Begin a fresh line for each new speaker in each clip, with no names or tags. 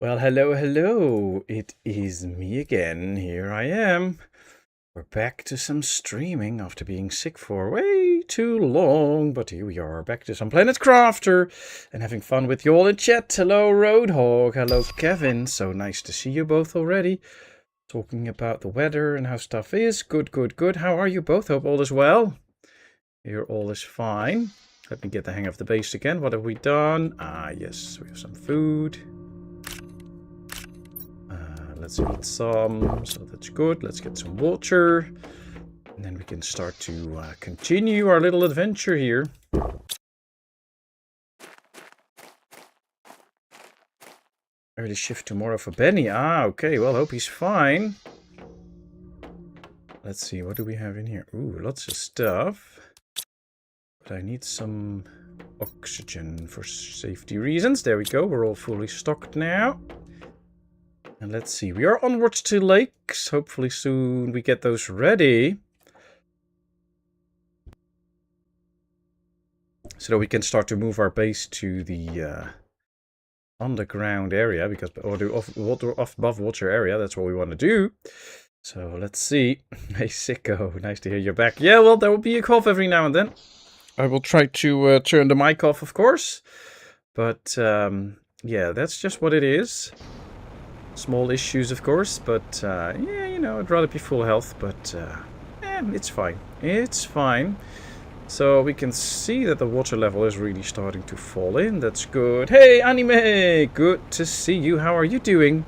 Well, hello, hello. It is me again. Here I am. We're back to some streaming after being sick for way too long. But here we are, back to some Planet Crafter and having fun with you all in chat. Hello, Roadhog. Hello, Kevin. So nice to see you both already. Talking about the weather and how stuff is. Good, good, good. How are you both? Hope all is well. Here all is fine. Let me get the hang of the base again. What have we done? Ah, yes, we have some food. Let's eat some, so that's good. Let's get some water. And then we can start to continue our little adventure here. Early shift tomorrow for Benny. Ah, okay. Well, hope he's fine. Let's see, what do we have in here? Ooh, lots of stuff. But I need some oxygen for safety reasons. There we go. We're all fully stocked now. And let's see, we are onwards to lakes. Hopefully soon we get those ready. So that we can start to move our base to the underground area. Or the above water area, that's what we want to do. So let's see. Hey Sicko, nice to hear you're back. Yeah, well, there will be a cough every now and then. I will try to turn the mic off, of course. But yeah, that's just what it is. Small issues, of course, but yeah, you know, I'd rather be full health, but it's fine. It's fine. So we can see that the water level is really starting to fall in. That's good. Hey, Anime! Good to see you. How are you doing?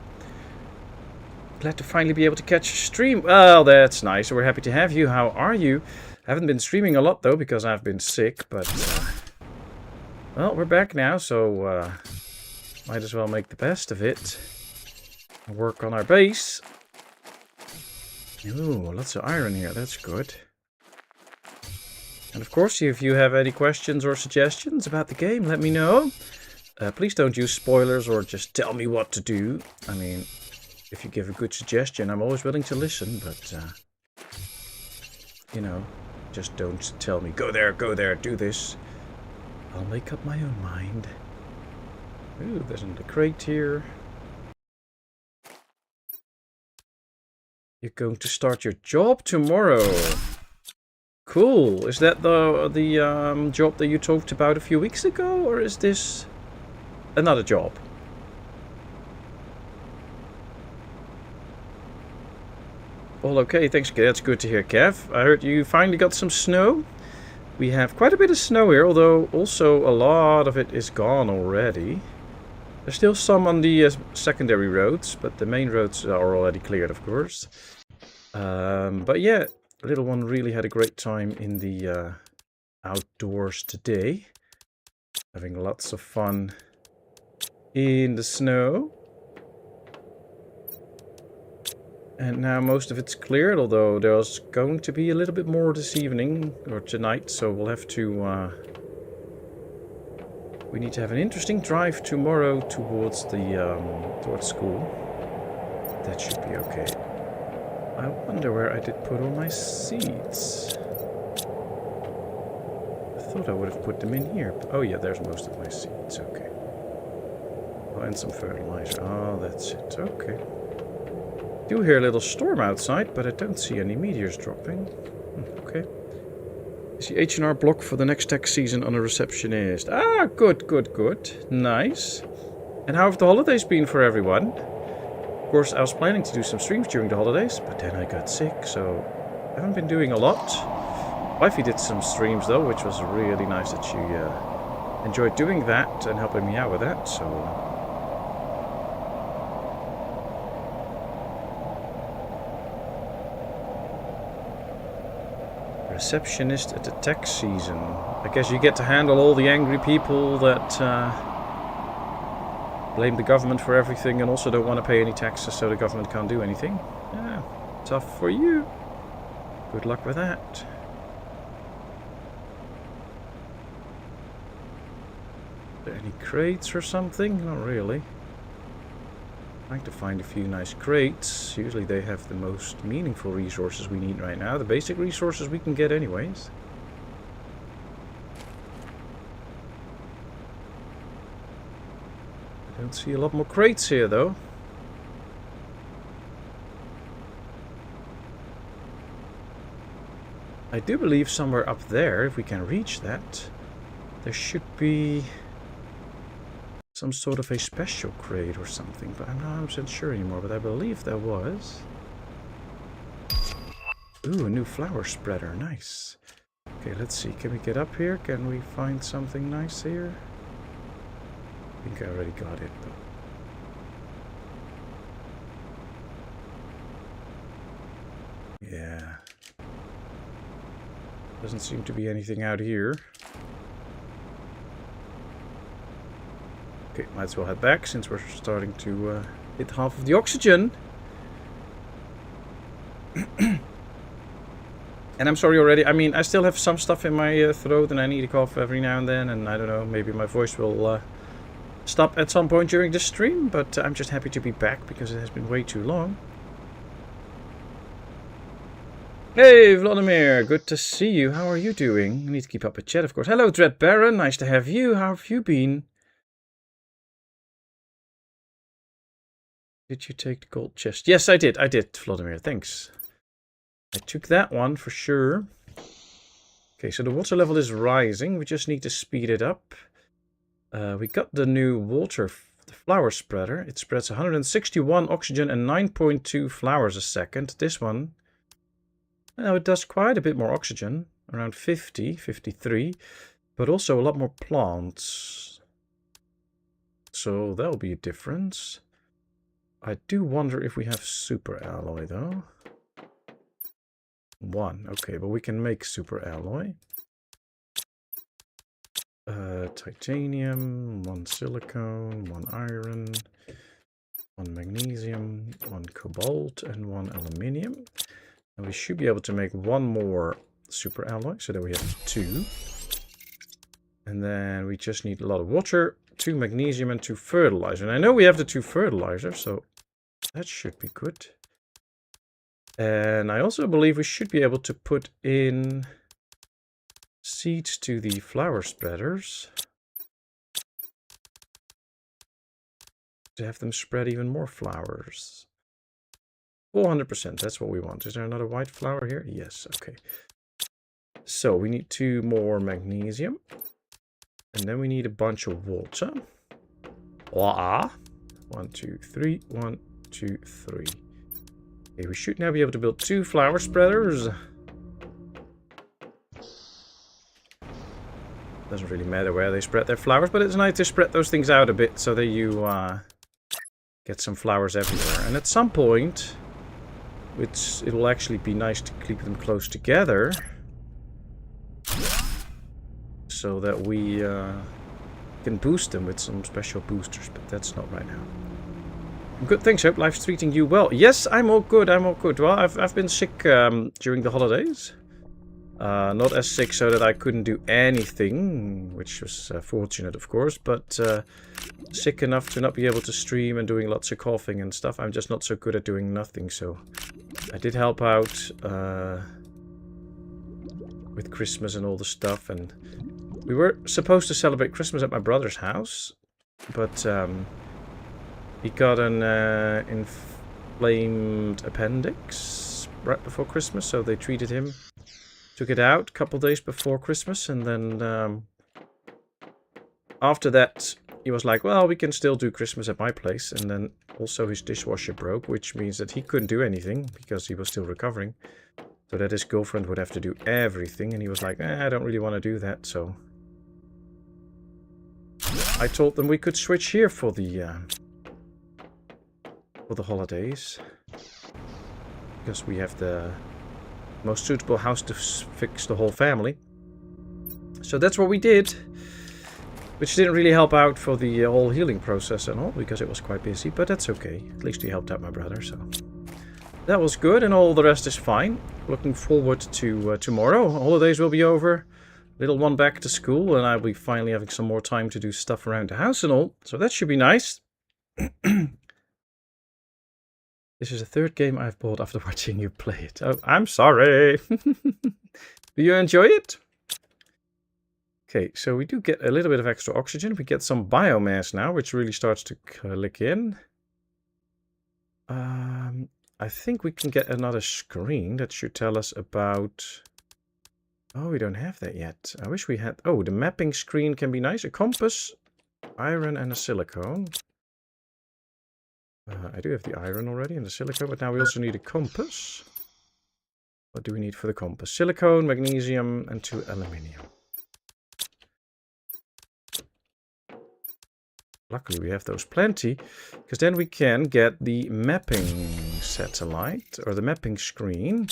Glad to finally be able to catch a stream. Well, that's nice. We're happy to have you. How are you? I haven't been streaming a lot, though, because I've been sick, but well, we're back now, so might as well make the best of it. Work on our base. Ooh, lots of iron here. That's good. And of course, if you have any questions or suggestions about the game, let me know. Please don't use spoilers or just tell me what to do. I mean, if you give a good suggestion, I'm always willing to listen, but you know, just don't tell me, go there, do this. I'll make up my own mind. Ooh, there's another crate here. You're going to start your job tomorrow. Cool. Is that the job that you talked about a few weeks ago, or is this another job? All okay. Thanks. That's good to hear, Kev. I heard you finally got some snow. We have quite a bit of snow here, although also a lot of it is gone already. There's still some on the secondary roads, but the main roads are already cleared, of course. But yeah, little one really had a great time in the outdoors today. Having lots of fun in the snow. And now most of it's cleared, although there's going to be a little bit more this evening, or tonight, so we'll have to... we need to have an interesting drive tomorrow towards the towards school. That should be okay. I wonder where I did put all my seeds. I thought I would have put them in here. Oh yeah, there's most of my seeds. Okay. Oh, and some fertilizer. Oh, that's it. Okay. I do hear a little storm outside, but I don't see any meteors dropping. Okay. Is the H&R block for the next tax season on a receptionist? Ah, good, good, good. Nice. And how have the holidays been for everyone? Of course, I was planning to do some streams during the holidays, but then I got sick, so I haven't been doing a lot. Wifey did some streams, though, which was really nice that she enjoyed doing that and helping me out with that, so... Receptionist at the tax season. I guess you get to handle all the angry people that blame the government for everything and also don't want to pay any taxes, so the government can't do anything. Yeah, tough for you. Good luck with that. Are there any crates or something? Not really. Trying to find a few nice crates. Usually they have the most meaningful resources we need right now. The basic resources we can get anyways. I don't Don't see a lot more crates here, though. I do believe somewhere up there, if we can reach that, there should be some sort of a special crate or something, but I'm not 100% sure anymore, but I believe there was. Ooh, a new flower spreader, nice. Okay, let's see, can we get up here? Can we find something nice here? I think I already got it, but... yeah. Doesn't seem to be anything out here. Okay, might as well head back since we're starting to hit half of the oxygen. And I'm sorry already, I mean, I still have some stuff in my throat and I need a cough every now and then. And I don't know, maybe my voice will stop at some point during the stream. But I'm just happy to be back because it has been way too long. Hey Vladimir, good to see you. How are you doing? I need to keep up with chat, of course. Hello Dread Baron, nice to have you. How have you been? Did you take the gold chest? Yes, I did, Vladimir, thanks. I took that one for sure. Okay, so the water level is rising. We just need to speed it up. We got the new the flower spreader. It spreads 161 oxygen and 9.2 flowers a second. This one, now it does quite a bit more oxygen, around 50, 53, but also a lot more plants. So that'll be a difference. I do wonder if we have super alloy though. 1, okay, but we can make super alloy. Titanium, 1 silicone, 1 iron, 1 magnesium, 1 cobalt, and 1 aluminium. And we should be able to make 1 more super alloy, so that we have 2. And then we just need a lot of water, 2 magnesium, and 2 fertilizer. And I know we have the 2 fertilizers, so that should be good. And I also believe we should be able to put in seeds to the flower spreaders to have them spread even more flowers. 400%, that's what we want. Is there another white flower here? Yes, okay. So we need 2 more magnesium. And then we need a bunch of water. Voila. 1, 2, 3. 1, 2, 3. Okay, we should now be able to build 2 flower spreaders. Doesn't really matter where they spread their flowers, but it's nice to spread those things out a bit so that you get some flowers everywhere. And at some point, it will actually be nice to keep them close together so that we can boost them with some special boosters, but that's not right now. Good, thanks. Hope life's treating you well. Yes, I'm all good. I'm all good. Well, I've been sick during the holidays. Not as sick so that I couldn't do anything, which was fortunate, of course, but sick enough to not be able to stream and doing lots of coughing and stuff. I'm just not so good at doing nothing, so I did help out with Christmas and all the stuff. And we were supposed to celebrate Christmas at my brother's house, but he got an inflamed appendix right before Christmas, so they treated him. Took it out a couple days before Christmas, and then after that he was like, well, we can still do Christmas at my place. And then also his dishwasher broke, which means that he couldn't do anything because he was still recovering. So that his girlfriend would have to do everything, and he was like, I don't really want to do that. So I told them we could switch here for the holidays, because we have the most suitable house to fix the whole family. So that's what we did, which didn't really help out for the whole healing process and all, because it was quite busy, but that's okay. At least we helped out my brother, so that was good, and all the rest is fine. Looking forward to tomorrow. Holidays will be over, little one back to school, and I'll be finally having some more time to do stuff around the house and all, so that should be nice. This is the 3rd game I've bought after watching you play it. Oh, I'm sorry. Do you enjoy it? Okay, so we do get a little bit of extra oxygen. We get some biomass now, which really starts to click in. I think we can get another screen that should tell us about... Oh, we don't have that yet. I wish we had... Oh, the mapping screen can be nice. A compass, iron, and a silicone. I do have the iron already and the silicone, but now we also need a compass. What do we need for the compass? Silicone, magnesium, and 2 aluminium. Luckily we have those plenty, because then we can get the mapping satellite, or the mapping screen,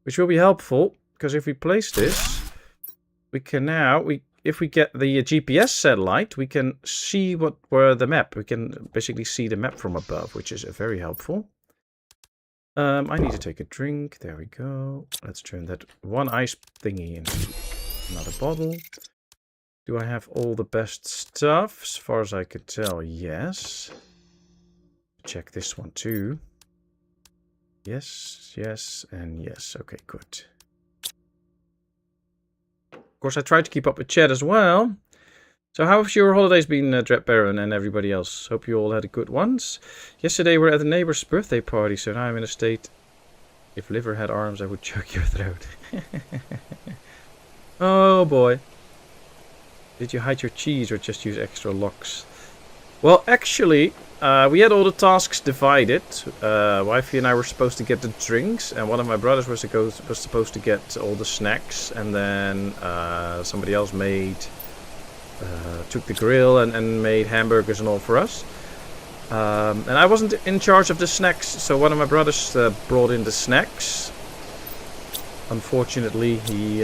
which will be helpful, because if we place this, we can now, if we get the GPS satellite, we can see where the map, we can basically see the map from above, which is very helpful. I need to take a drink, there we go. Let's turn that one ice thingy into another bottle. Do I have all the best stuff? As far as I could tell, yes. Check this one too. Yes, yes, and yes. Okay, good. Of course, I tried to keep up with chat as well. So how have your holidays been, Dread Baron and everybody else? Hope you all had good ones. Yesterday we were at a neighbor's birthday party, so now I'm in a state... If liver had arms, I would choke your throat. Oh boy. Did you hide your cheese or just use extra locks? Well, actually, we had all the tasks divided. Wifey and I were supposed to get the drinks, and one of my brothers was supposed to get all the snacks, and then somebody else took the grill and made hamburgers and all for us. And I wasn't in charge of the snacks, so one of my brothers brought in the snacks. Unfortunately, he...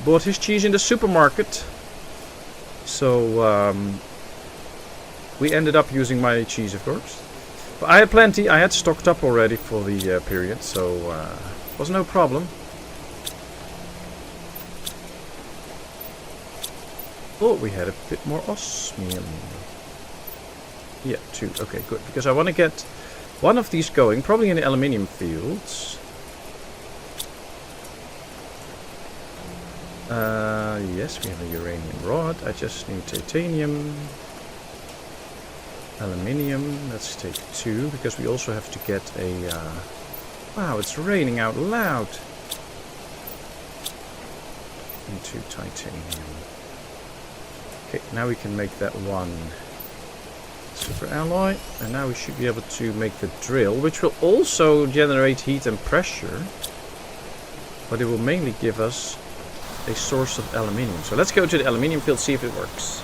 bought his cheese in the supermarket, so we ended up using my cheese, of course. But I had plenty. I had stocked up already for the period, so was no problem. Thought we had a bit more osmium. Yeah, 2. Okay, good. Because I want to get one of these going, probably in the aluminium fields. Yes, we have a uranium rod. I just need titanium. Aluminium. Let's take 2, because we also have to get a... Wow, it's raining out loud. And 2 titanium. Okay, now we can make that one super alloy. And now we should be able to make the drill, which will also generate heat and pressure. But it will mainly give us a source of aluminium. So let's go to the aluminium field, see if it works.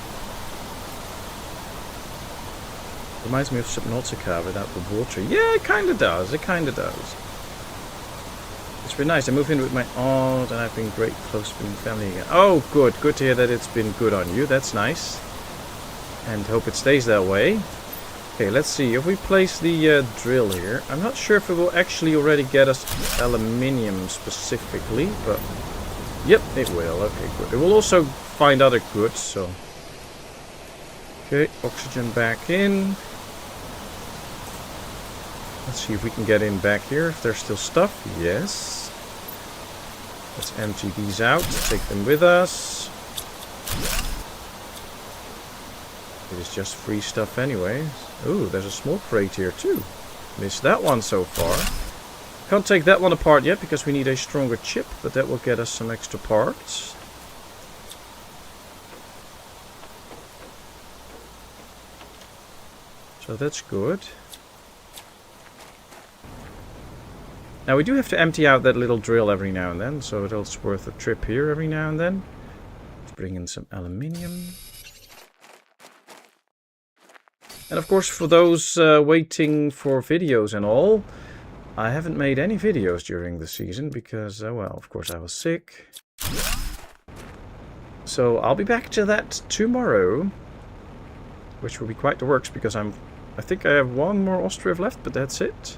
Reminds me of Subnautica without the water. Yeah, it kind of does. It kind of does. It's been nice. I moved in with my aunt and I've been great close being family again. Oh, good. Good to hear that it's been good on you. That's nice. And hope it stays that way. Okay, let's see. If we place the drill here, I'm not sure if it will actually already get us aluminium specifically, but... Yep, it will. Okay, good. It will also find other goods, so... Okay, oxygen back in. Let's see if we can get in back here, if there's still stuff. Yes. Let's empty these out, take them with us. It is just free stuff anyway. Ooh, there's a small crate here too. Missed that one so far. Can't take that one apart yet because we need a stronger chip, but that will get us some extra parts. So that's good. Now we do have to empty out that little drill every now and then, so it's worth a trip here every now and then. Let's bring in some aluminium. And of course, for those waiting for videos and all, I haven't made any videos during the season because, well, of course I was sick. So I'll be back to that tomorrow, which will be quite the works because I think I have one more Ostriv left, but that's it.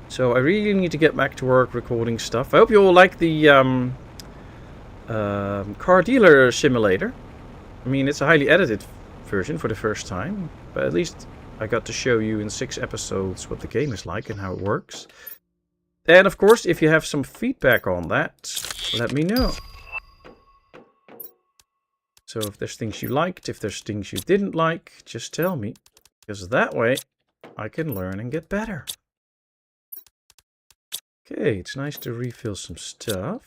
So I really need to get back to work recording stuff. I hope you all like the car dealer simulator. I mean, it's a highly edited version for the first time, but at least I got to show you in 6 episodes what the game is like and how it works. And of course, if you have some feedback on that, let me know. So if there's things you liked, if there's things you didn't like, just tell me. Because that way, I can learn and get better. Okay, it's nice to refill some stuff.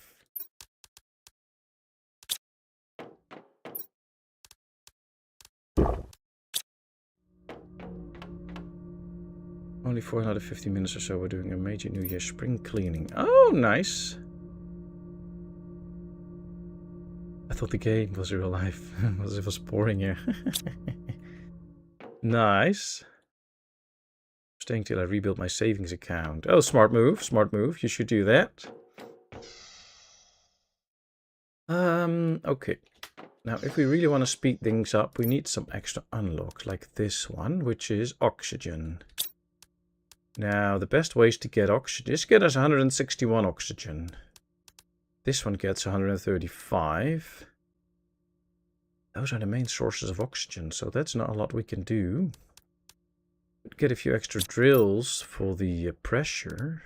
Only for another 50 minutes or so, we're doing a major New Year's spring cleaning. Oh, nice. I thought the game was real life. It was boring here. Nice. Staying till I rebuild my savings account. Oh, smart move. Smart move. You should do that. Okay. Now, if we really want to speed things up, we need some extra unlocks, like this one, which is oxygen. Now, the best ways to get oxygen is get us 161 oxygen. This one gets 135. Those are the main sources of oxygen, so that's not a lot we can do. We'd get a few extra drills for the pressure.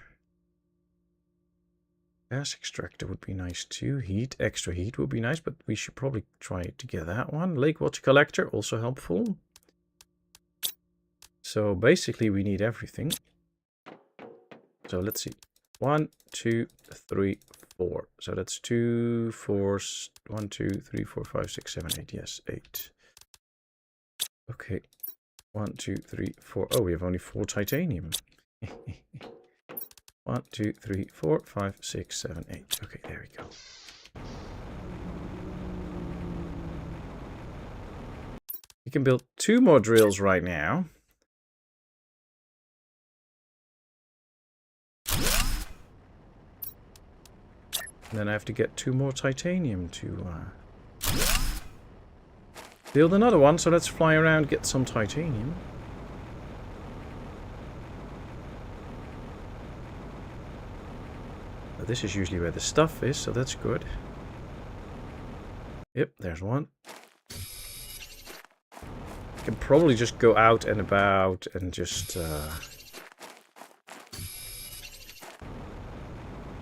Gas extractor would be nice too. Heat, extra heat would be nice, but we should probably try to get that one. Lake water collector, also helpful. So basically we need everything. So let's see. 1, 2, 3, 4. So that's 2, 4, 1, 2, 3, 4, 5, 6, 7, 8. Yes, 8. Okay. 1, 2, 3, 4. Oh, we have only 4 titanium. 1, 2, 3, 4, 5, 6, 7, 8. Okay, there we go. We can build 2 more drills right now. And then I have to get 2 more titanium to build another one. So let's fly around, get some titanium. Now, this is usually where the stuff is, so that's good. Yep, there's one. I can probably just go out and about and just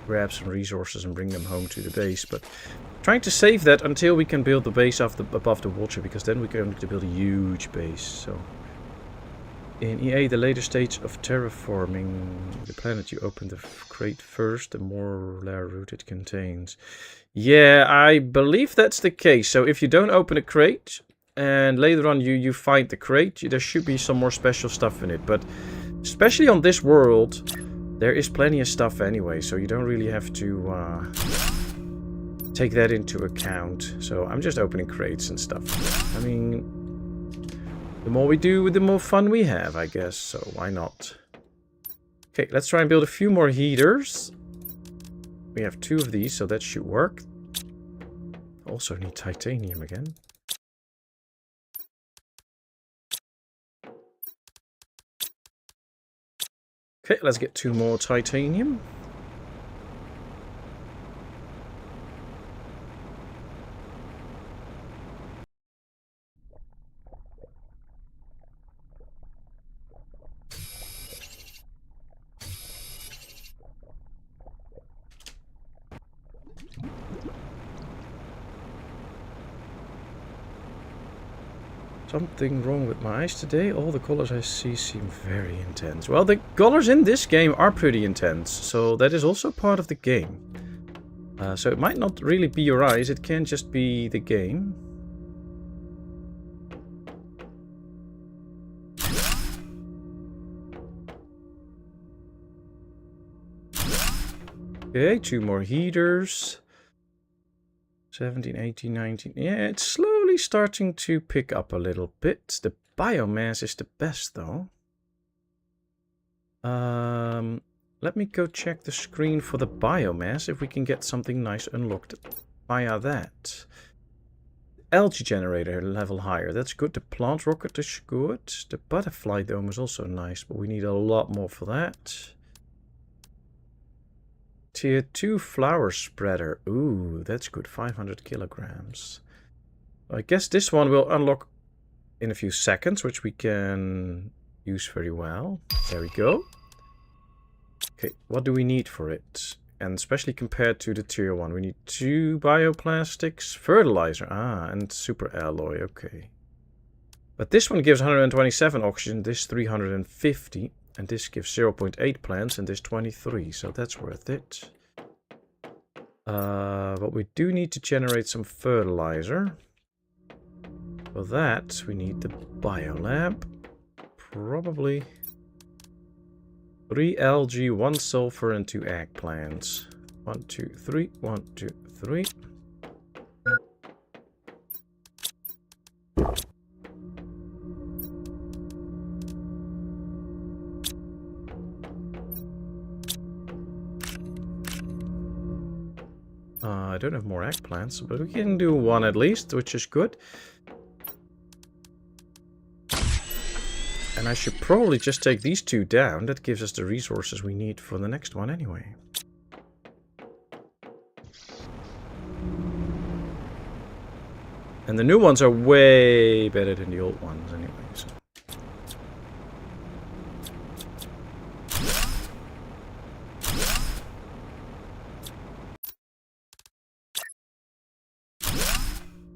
grab some resources and bring them home to the base, but trying to save that until we can build the base above the water, because then we're going to build a huge base. So in EA, the later stage of terraforming the planet, you open the crate first, the more layer root it contains. Yeah, I believe that's the case. So if you don't open a crate and later on you find the crate, there should be some more special stuff in it. But especially on this world, there is plenty of stuff anyway, so you don't really have to take that into account. So I'm just opening crates and stuff. I mean, the more we do, the more fun we have, I guess. So why not? Okay, let's try and build a few more heaters. We have 2 of these, so that should work. Also need titanium again. Okay, let's get 2 more titanium. Something wrong with my eyes today. All the colors I see seem very intense. Well, the colors in this game are pretty intense, so that is also part of the game. So it might not really be your eyes, it can just be the game. Okay, 2 more heaters. 17, 18, 19. Yeah, it's slowly starting to pick up a little bit. The biomass is the best, though. Let me go check the screen for the biomass, if we can get something nice unlocked via that. Algae generator level higher. That's good. The plant rocket is good. The butterfly dome is also nice, but we need a lot more for that. Tier 2 flower spreader. Ooh, that's good. 500 kilograms. I guess this one will unlock in a few seconds, which we can use very well. There we go. Okay, what do we need for it? And especially compared to the tier 1, we need 2 bioplastics, fertilizer, and super alloy, okay. But this one gives 127 oxygen, this 350, and this gives 0.8 plants, and this 23, so that's worth it. But we do need to generate some fertilizer. For that, we need the biolab. Probably 3 algae, 1 sulfur, and 2 eggplants. 1, 2, 3, 1, 2, 3. I don't have more eggplants, but we can do 1 at least, which is good. And I should probably just take these 2 down. That gives us the resources we need for the next one anyway. And the new ones are way better than the old ones anyway. So.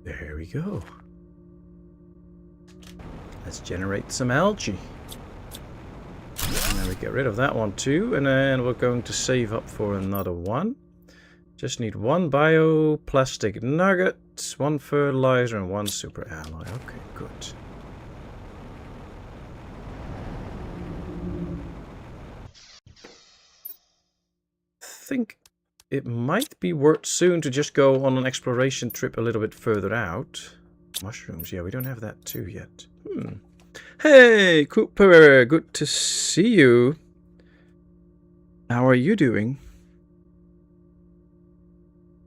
There we go. Let's generate some algae. And then we get rid of that one too. And then we're going to save up for another one. Just need 1 bioplastic nugget, 1 fertilizer, and 1 super alloy. Okay, good. I think it might be worth soon to just go on an exploration trip a little bit further out. Mushrooms, yeah, we don't have that too yet. Hey, Cooper, good to see you. How are you doing?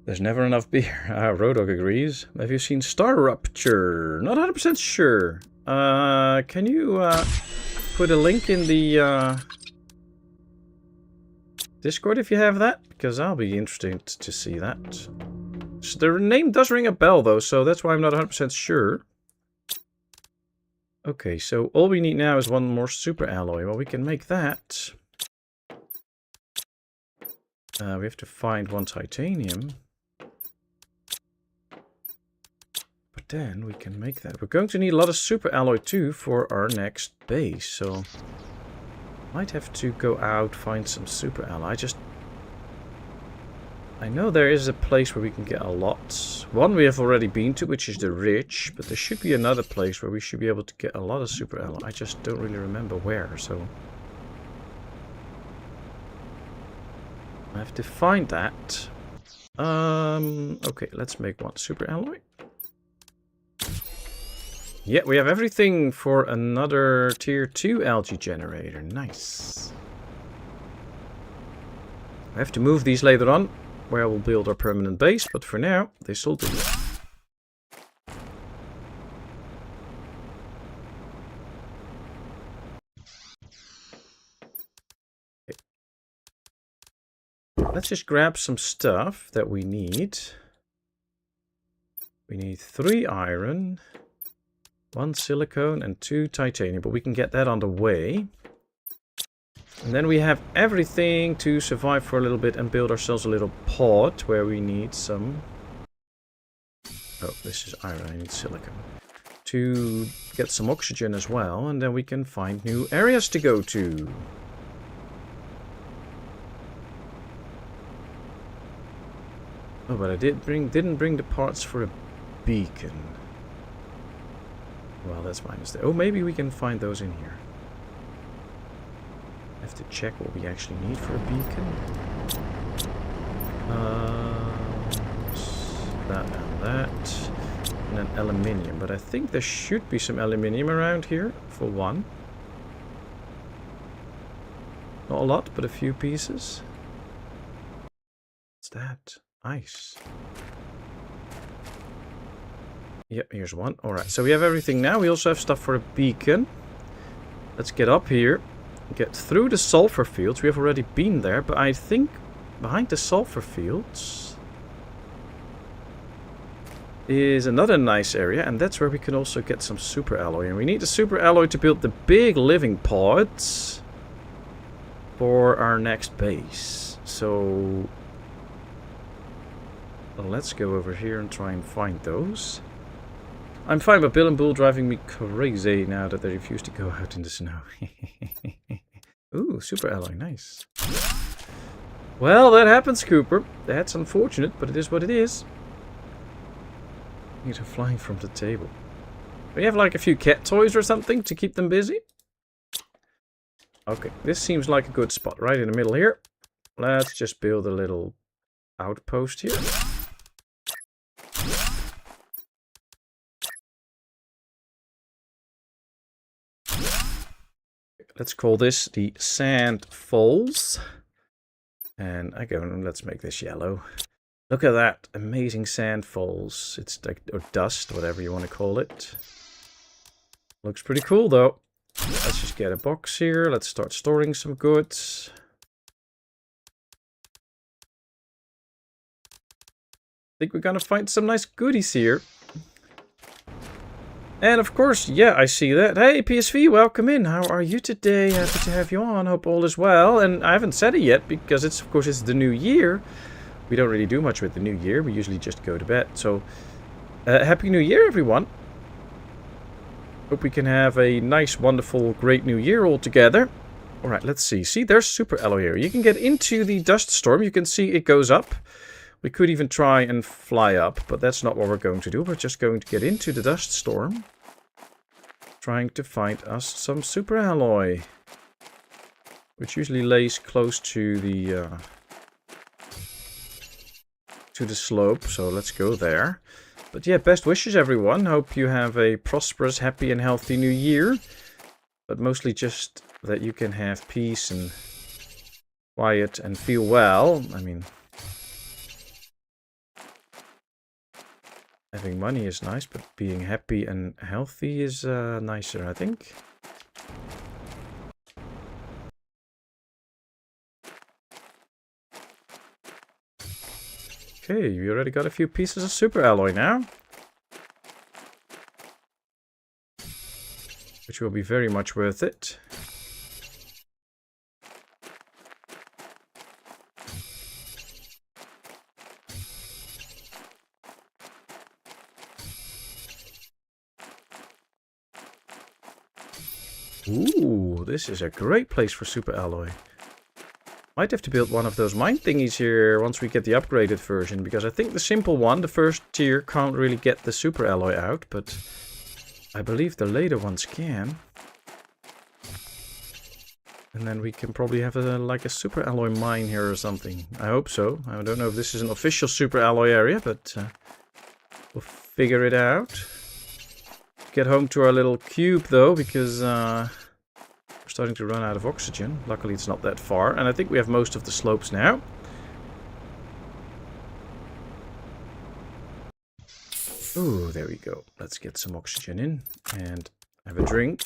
There's never enough beer. Rodog agrees. Have you seen Star Rupture? Not 100% sure. Can you put a link in the Discord if you have that? Because I'll be interested to see that. So the name does ring a bell though, so that's why I'm not 100% sure. Okay, so all we need now is 1 more super alloy. Well, we can make that. We have to find 1 titanium. But then we can make that. We're going to need a lot of super alloy too for our next base. So might have to go out, find some super alloy. I know there is a place where we can get a lot. One we have already been to, which is the Ridge. But there should be another place where we should be able to get a lot of super alloy. I just don't really remember where, so I have to find that. Okay, let's make 1 super alloy. Yeah, we have everything for another tier 2 algae generator. Nice. I have to move these later on, where we'll build our permanent base, but for now, this will do. Okay. Let's just grab some stuff that we need. We need 3 iron, 1 silicone, and 2 titanium, but we can get that on the way. And then we have everything to survive for a little bit and build ourselves a little pod where we need some... Oh, this is iron, I need silicon. To get some oxygen as well, and then we can find new areas to go to. Oh, but I didn't bring the parts for a beacon. Well, that's my mistake. Oh, maybe we can find those in here. I have to check what we actually need for a beacon. That and that. And then aluminium. But I think there should be some aluminium around here, for 1. Not a lot, but a few pieces. What's that? Ice. Yep, here's 1. Alright, so we have everything now. We also have stuff for a beacon. Let's get up here. Get through the sulfur fields. We have already been there, but I think behind the sulfur fields is another nice area, and that's where we can also get some super alloy. And we need the super alloy to build the big living pods. for our next base. So let's go over here and try and find those. I'm fine, but Bill and Bull driving me crazy now that they refuse to go out in the snow. Ooh, super alloy, nice. Well, that happens, Cooper. That's unfortunate, but it is what it is. These are flying from the table. We have like a few cat toys or something to keep them busy. Okay, this seems like a good spot right in the middle here. Let's just build a little outpost here. Let's call this the Sand Falls. And again, let's make this yellow. Look at that amazing sand falls. It's like, or dust, whatever you want to call it. Looks pretty cool though. Let's just get a box here. Let's start storing some goods. I think we're gonna find some nice goodies here. And of course, yeah, I see that. Hey, PSV, welcome in. How are you today? Happy to have you on. Hope all is well. And I haven't said it yet because it's, of course, it's the new year. We don't really do much with the new year. We usually just go to bed. So, Happy New Year, everyone. Hope we can have a nice, wonderful, great new year all together. All right, let's see. See, there's super alloy here. You can get into the dust storm. You can see it goes up. We could even try and fly up, but that's not what we're going to do. We're just going to get into the dust storm, trying to find us some super alloy, which usually lays close to the slope. So let's go there. But yeah, best wishes, everyone. Hope you have a prosperous, happy, and healthy new year. But mostly just that you can have peace and quiet and feel well. I mean, having money is nice, but being happy and healthy is nicer, I think. Okay, we already got a few pieces of super alloy now. Which will be very much worth it. Ooh, this is a great place for super alloy. Might have to build one of those mine thingies here once we get the upgraded version, because I think the simple one, the first tier, can't really get the super alloy out, but I believe the later ones can. And then we can probably have like a super alloy mine here or something. I hope so. I don't know if this is an official super alloy area, but we'll figure it out. Get home to our little cube though, because we're starting to run out of oxygen. Luckily it's not that far, and I think we have most of the slopes now. Ooh, there we go. Let's get some oxygen in and have a drink.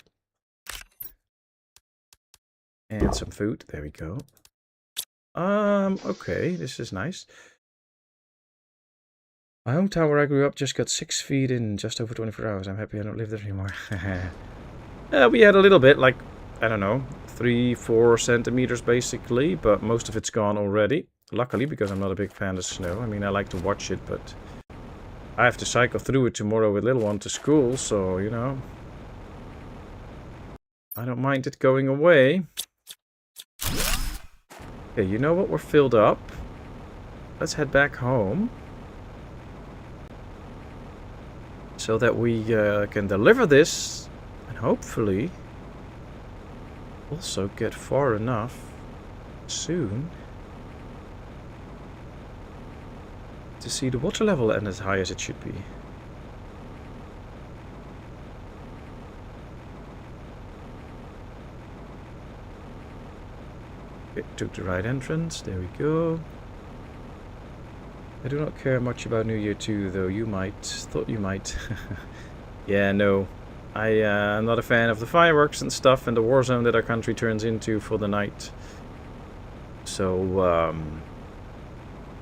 And some food. There we go. Okay, this is nice. My hometown where I grew up just got 6 feet in just over 24 hours. I'm happy I don't live there anymore. We had a little bit, like, I don't know, 3-4 centimeters basically, but most of it's gone already. Luckily, because I'm not a big fan of snow. I mean, I like to watch it, but I have to cycle through it tomorrow with little one to school, so, you know, I don't mind it going away. Okay, you know what? We're filled up. Let's head back home, so that we can deliver this and hopefully also get far enough soon to see the water level and as high as it should be. Okay, took the right entrance. There we go. I do not care much about New Year 2, though. You might. Thought you might. Yeah, no. I'm not a fan of the fireworks and stuff and the war zone that our country turns into for the night. So,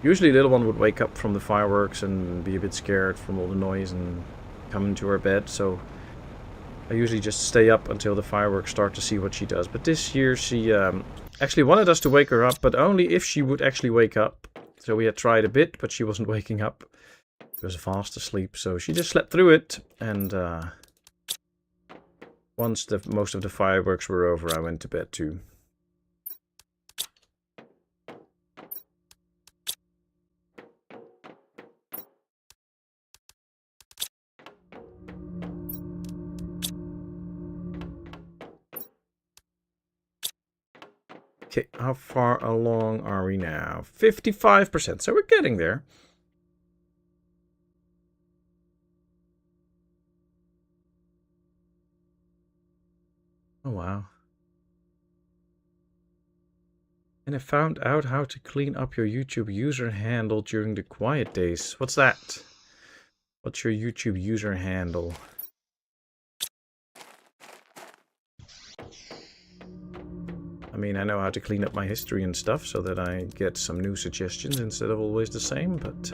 usually little one would wake up from the fireworks and be a bit scared from all the noise and come into her bed. So, I usually just stay up until the fireworks start to see what she does. But this year she actually wanted us to wake her up, but only if she would actually wake up. So we had tried a bit, but she wasn't waking up. She was fast asleep, so she just slept through it. And once most of the fireworks were over, I went to bed too. Okay, how far along are we now? 55%, so we're getting there. Oh, wow. And I found out how to clean up your YouTube user handle during the quiet days. What's that? What's your YouTube user handle? I mean, I know how to clean up my history and stuff so that I get some new suggestions instead of always the same, but...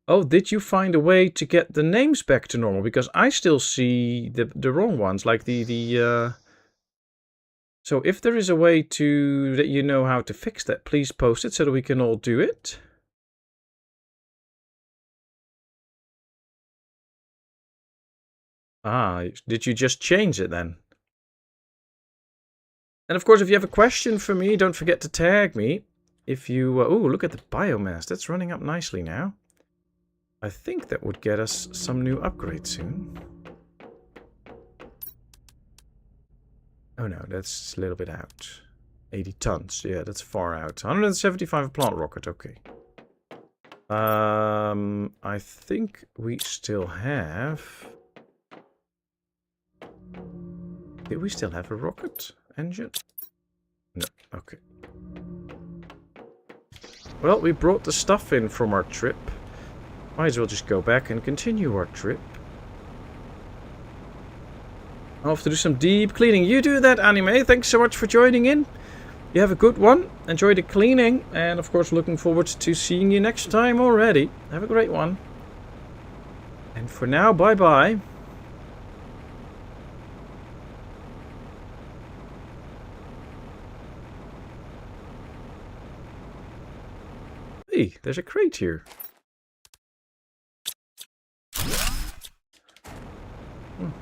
Oh, did you find a way to get the names back to normal? Because I still see the wrong ones, like So if there is a way to that you know how to fix that, please post it so that we can all do it. Ah, did you just change it then? And of course, if you have a question for me, don't forget to tag me. If you... oh, look at the biomass. That's running up nicely now. I think that would get us some new upgrades soon. Oh no, that's a little bit out. 80 tons. Yeah, that's far out. 175 plant rocket. Okay. I think we still have... Did we still have a rocket engine? No. Okay. Well, we brought the stuff in from our trip. Might as well just go back and continue our trip. I'll have to do some deep cleaning. You do that, Anime. Thanks so much for joining in. You have a good one. Enjoy the cleaning. And of course, looking forward to seeing you next time already. Have a great one. And for now, bye-bye. Hey, there's a crate here.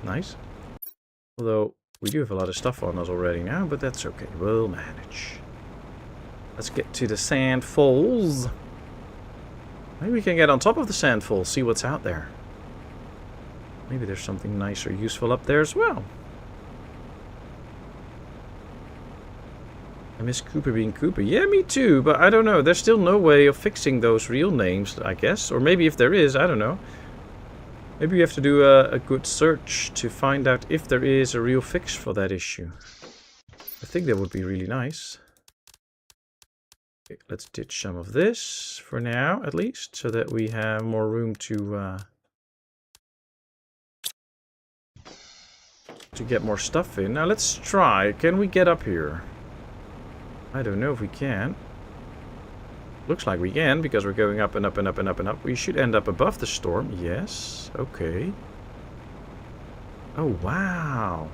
Nice. Although, we do have a lot of stuff on us already now, but that's okay. We'll manage. Let's get to the sand falls. Maybe we can get on top of the sand falls, see what's out there. Maybe there's something nice or useful up there as well. I miss Cooper being Cooper. Yeah, me too, but I don't know. There's still no way of fixing those real names, I guess. Or maybe if there is, I don't know. Maybe we have to do a good search to find out if there is a real fix for that issue. I think that would be really nice. Okay, let's ditch some of this for now, at least, so that we have more room to get more stuff in. Now let's try. Can we get up here? I don't know if we can. Looks like we can, because we're going up and up and up and up and up. We should end up above the storm. Yes. Okay. Oh, wow.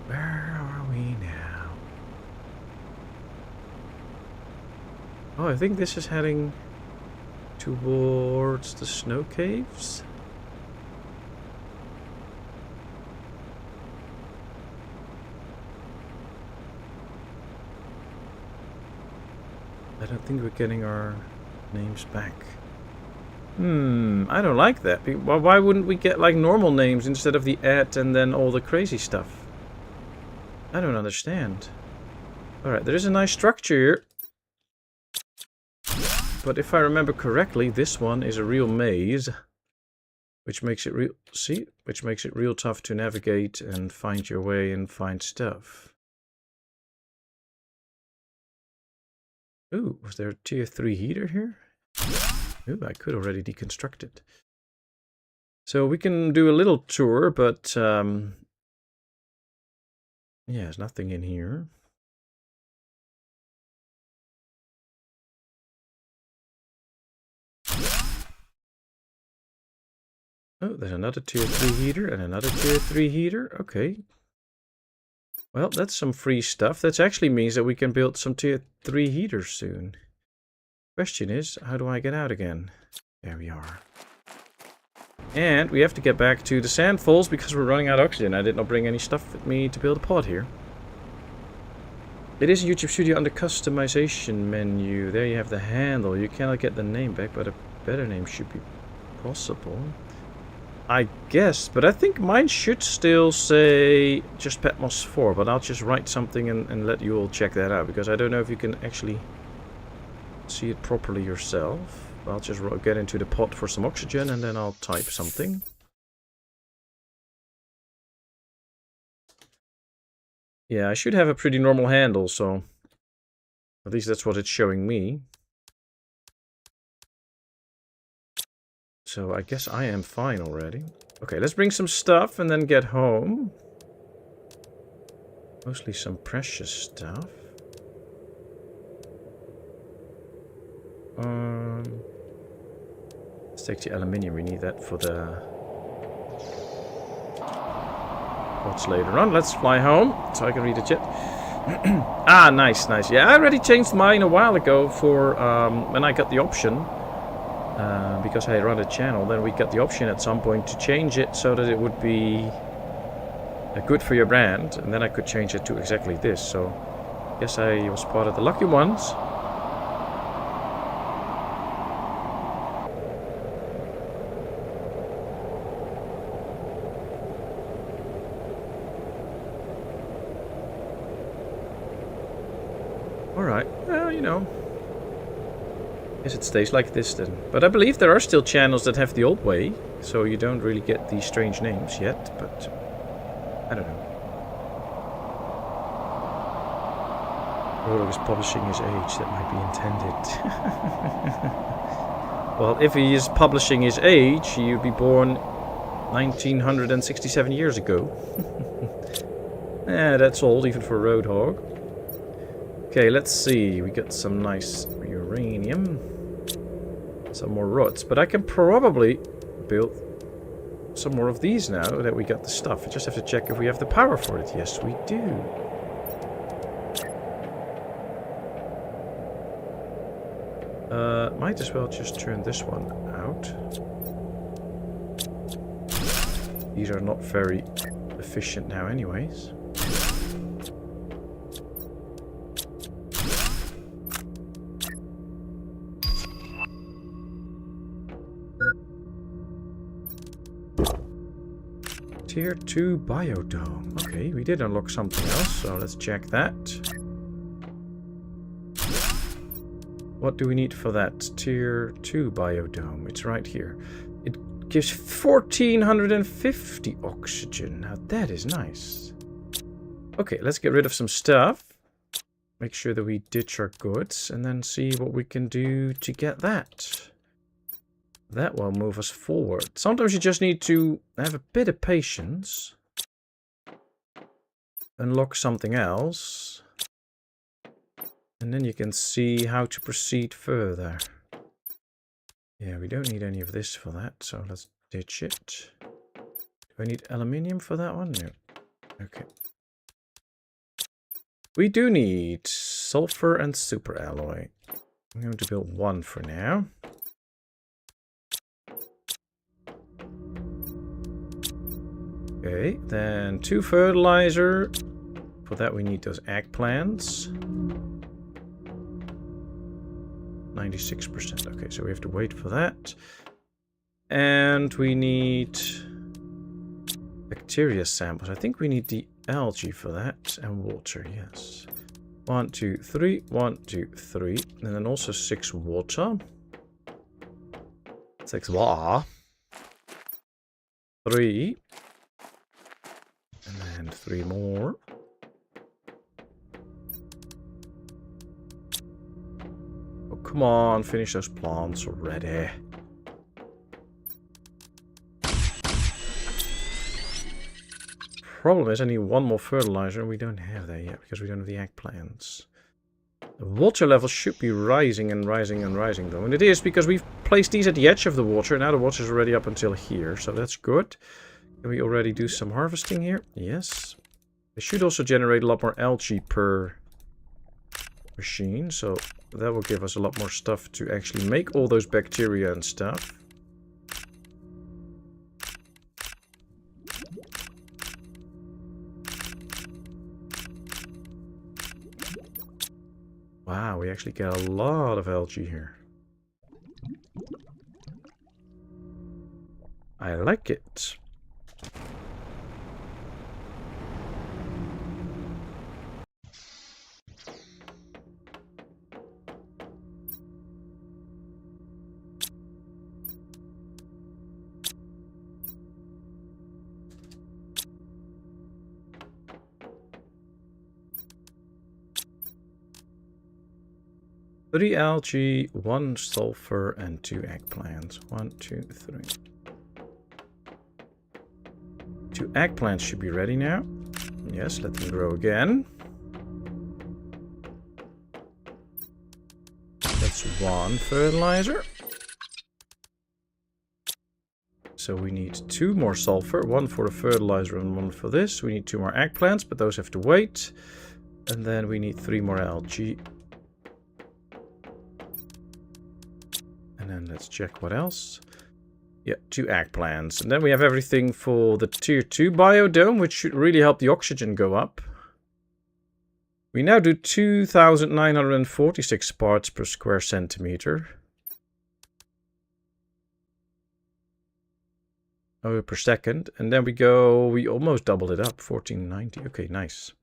Where are we now? Oh, I think this is heading towards the snow caves. I don't think we're getting our names back. I don't like that. Why wouldn't we get like normal names instead of the @ and then all the crazy stuff? I don't understand. Alright, there is a nice structure here. But if I remember correctly, this one is a real maze. Which makes it real... See? Which makes it real tough to navigate and find your way and find stuff. Ooh, was there a tier 3 heater here? Ooh, I could already deconstruct it. So we can do a little tour, but yeah, there's nothing in here. Oh, there's another tier 3 heater and another tier 3 heater. Okay. Well, that's some free stuff. That actually means that we can build some tier 3 heaters soon. Question is, how do I get out again? There we are. And we have to get back to the sand falls because we're running out of oxygen. I did not bring any stuff with me to build a pod here. It is a YouTube Studio under customization menu. There you have the handle. You cannot get the name back, but a better name should be possible. I guess, but I think mine should still say just Patmos 4, but I'll just write something and let you all check that out, because I don't know if you can actually see it properly yourself. I'll just get into the pot for some oxygen and then I'll type something. Yeah, I should have a pretty normal handle, so at least that's what it's showing me. So I guess I am fine already. Okay, let's bring some stuff and then get home. Mostly some precious stuff. Let's take the aluminium. We need that for the pots later on. Let's fly home so I can read the chat. Ah, nice, nice. Yeah, I already changed mine a while ago for when I got the option. Because I run a channel, then we got the option at some point to change it so that it would be good for your brand, and then I could change it to exactly this. So I guess I was part of the lucky ones. Alright, well, you know. Guess it stays like this then. But I believe there are still channels that have the old way, so you don't really get these strange names yet, but I don't know. Rodog is publishing his age, that might be intended. Well, if he is publishing his age, he would be born 1967 years ago. Yeah, that's old even for Roadhog. Okay, let's see. We got some nice uranium. Some more rods. But I can probably build some more of these now that we got the stuff. I just have to check if we have the power for it. Yes, we do. Might as well just turn this one out. These are not very efficient now anyways. Tier 2 biodome. Okay, we did unlock something else, so let's check that. What do we need for that? Tier 2 biodome. It's right here. It gives 1450 oxygen. Now that is nice. Okay, let's get rid of some stuff. Make sure that we ditch our goods and then see what we can do to get that. That will move us forward. Sometimes you just need to have a bit of patience. Unlock something else. And then you can see how to proceed further. Yeah, we don't need any of this for that, so let's ditch it. Do I need aluminium for that one? No. Okay. We do need sulfur and super alloy. I'm going to build one for now. Okay, then 2 fertilizer. For that we need those eggplants. 96%. Okay, so we have to wait for that. And we need bacteria samples. I think we need the algae for that. And water, yes. 1, 2, 3. 1, 2, 3. And then also 6 water. 6 water. 3. And then 3 more. Oh, come on, finish those plants already. Problem is I need 1 more fertilizer and we don't have that yet because we don't have the eggplants. The water level should be rising and rising and rising though. And it is because we've placed these at the edge of the water. Now the water is already up until here. So that's good. Can we already do some harvesting here? Yes. They should also generate a lot more algae per machine. So that will give us a lot more stuff to actually make all those bacteria and stuff. Wow, we actually get a lot of algae here. I like it. Three algae, 1 sulfur, and 2 eggplants. 1, 2, 3. 2 eggplants should be ready now. Yes, let them grow again. That's 1 fertilizer. So we need 2 more sulfur. 1 for the fertilizer and 1 for this. We need 2 more eggplants, but those have to wait. And then we need 3 more algae. And then let's check what else. Yeah, 2 eggplants. And then we have everything for the tier 2 biodome, which should really help the oxygen go up. We now do 2,946 parts per square centimeter. Oh, per second. And then we almost doubled it up, 1490. Okay, nice.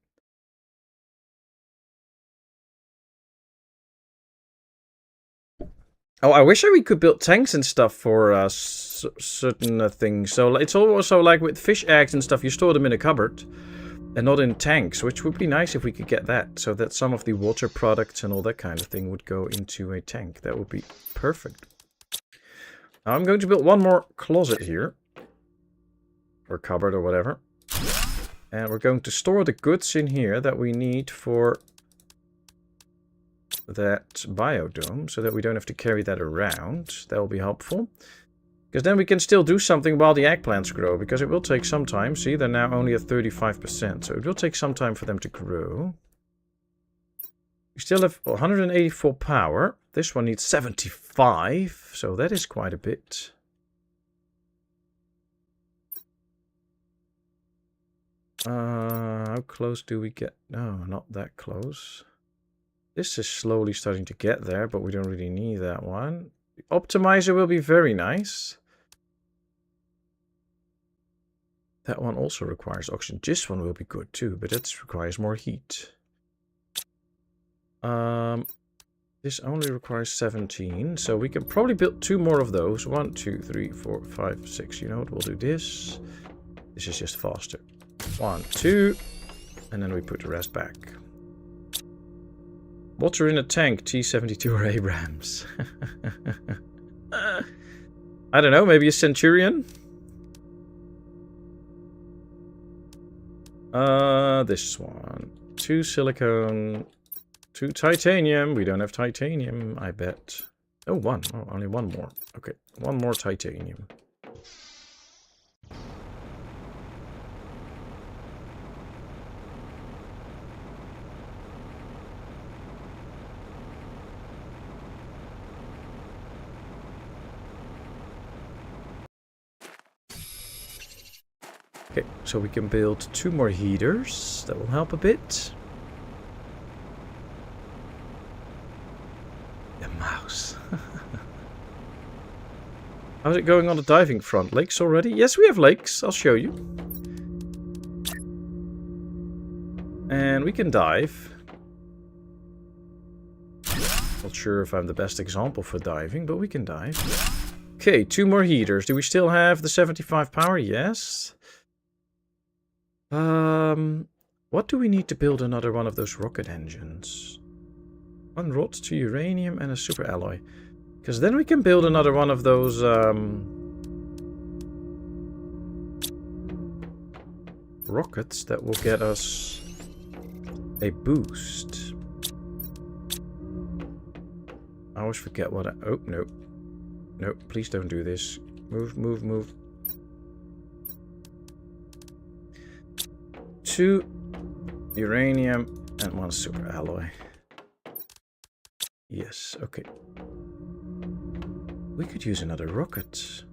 Oh, I wish we could build tanks and stuff for certain things. So it's also like with fish eggs and stuff, you store them in a cupboard and not in tanks, which would be nice if we could get that. So that some of the water products and all that kind of thing would go into a tank. That would be perfect. Now I'm going to build one more closet here. Or cupboard or whatever. And we're going to store the goods in here that we need for that biodome, so that we don't have to carry that around. That will be helpful. Because then we can still do something while the eggplants grow, because it will take some time. See, they're now only at 35%, so it will take some time for them to grow. We still have 184 power. This one needs 75, so that is quite a bit. How close do we get? No, not that close. This is slowly starting to get there, but we don't really need that one. The optimizer will be very nice. That one also requires oxygen. This one will be good too, but it requires more heat. This only requires 17, so we can probably build 2 more of those. 1, 2, 3, 4, 5, 6. You know what? We'll do this. This is just faster. 1, 2, and then we put the rest back. Water in a tank, T-72 or Abrams. I don't know, maybe a Centurion? This one. 2 silicone, 2 titanium. We don't have titanium, I bet. Oh, 1. Oh, only 1 more. Okay, 1 more titanium. Okay, so we can build 2 more heaters. That will help a bit. The mouse. How's it going on the diving front? Lakes already? Yes, we have lakes. I'll show you. And we can dive. Not sure if I'm the best example for diving, but we can dive. Okay, 2 more heaters. Do we still have the 75 power? Yes. What do we need to build another one of those rocket engines? 1 rod, 2 uranium, and a super alloy. Because then we can build another one of those rockets that will get us a boost. I always forget what I... Oh, no. No, please don't do this. Move, move, move. 2 uranium and 1 super alloy. Yes, okay. We could use another rocket.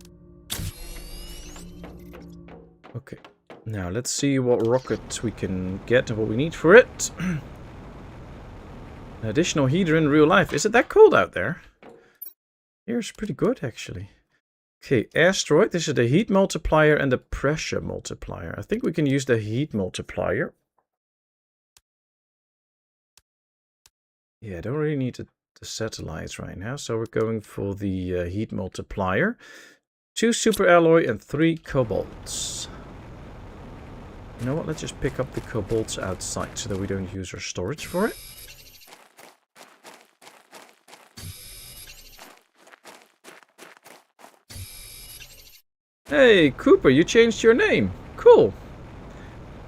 Okay. Now, let's see what rocket we can get and what we need for it. An additional heater in real life. Is it that cold out there? Here's pretty good, actually. Okay, asteroid. This is the heat multiplier and the pressure multiplier. I think we can use the heat multiplier. Yeah, I don't really need the satellites right now, so we're going for the heat multiplier. 2 super alloy and 3 cobalts. You know what? Let's just pick up the cobalts outside so that we don't use our storage for it. Hey, Cooper, you changed your name. Cool.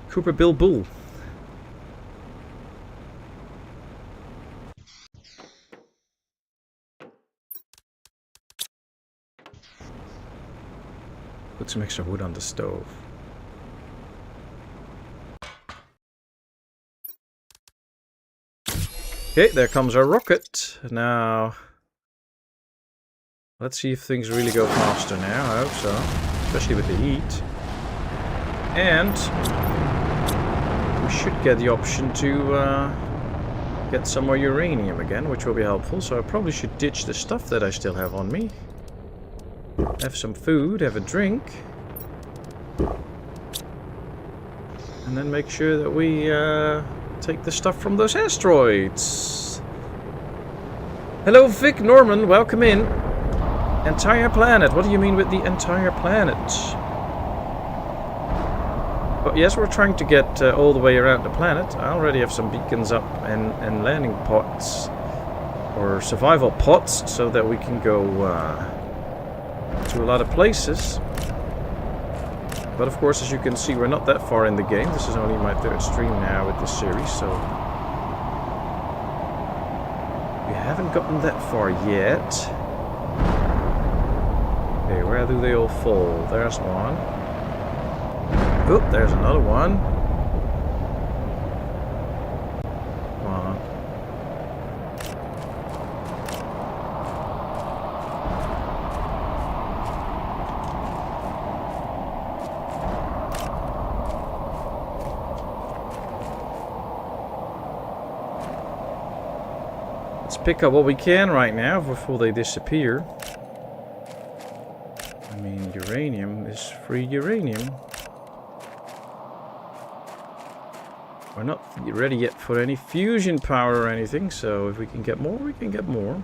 Cooper Bill Bull. Put some extra wood on the stove. Okay, there comes our rocket. Now, let's see if things really go faster now. I hope so. Especially with the heat. And we should get the option to get some more uranium again, which will be helpful. So I probably should ditch the stuff that I still have on me. Have some food, have a drink. And then make sure that we take the stuff from those asteroids. Hello Vic Norman, welcome in. Entire planet. What do you mean with the entire planet? But yes, we're trying to get all the way around the planet. I already have some beacons up and landing pods. Or survival pods, so that we can go to a lot of places. But of course, as you can see, we're not that far in the game. This is only my 3rd stream now with this series, so... we haven't gotten that far yet. Okay, where do they all fall? There's one. Oh, there's another one. Come on. Let's pick up what we can right now before they disappear. I mean, uranium is free uranium. We're not ready yet for any fusion power or anything, so if we can get more, we can get more.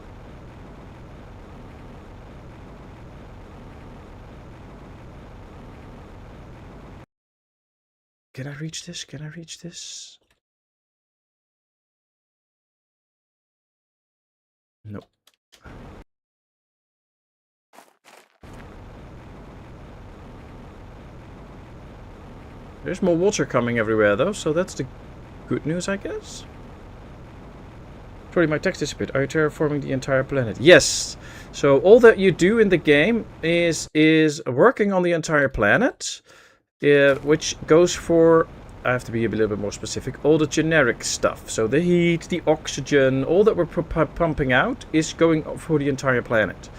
Can I reach this? Can I reach this? Nope. There's more water coming everywhere though, so that's the good news, I guess. Sorry, my text disappeared. Are you terraforming the entire planet? Yes. So all that you do in the game is working on the entire planet, which goes for, I have to be a little bit more specific, all the generic stuff. So the heat, the oxygen, all that we're pumping out is going for the entire planet.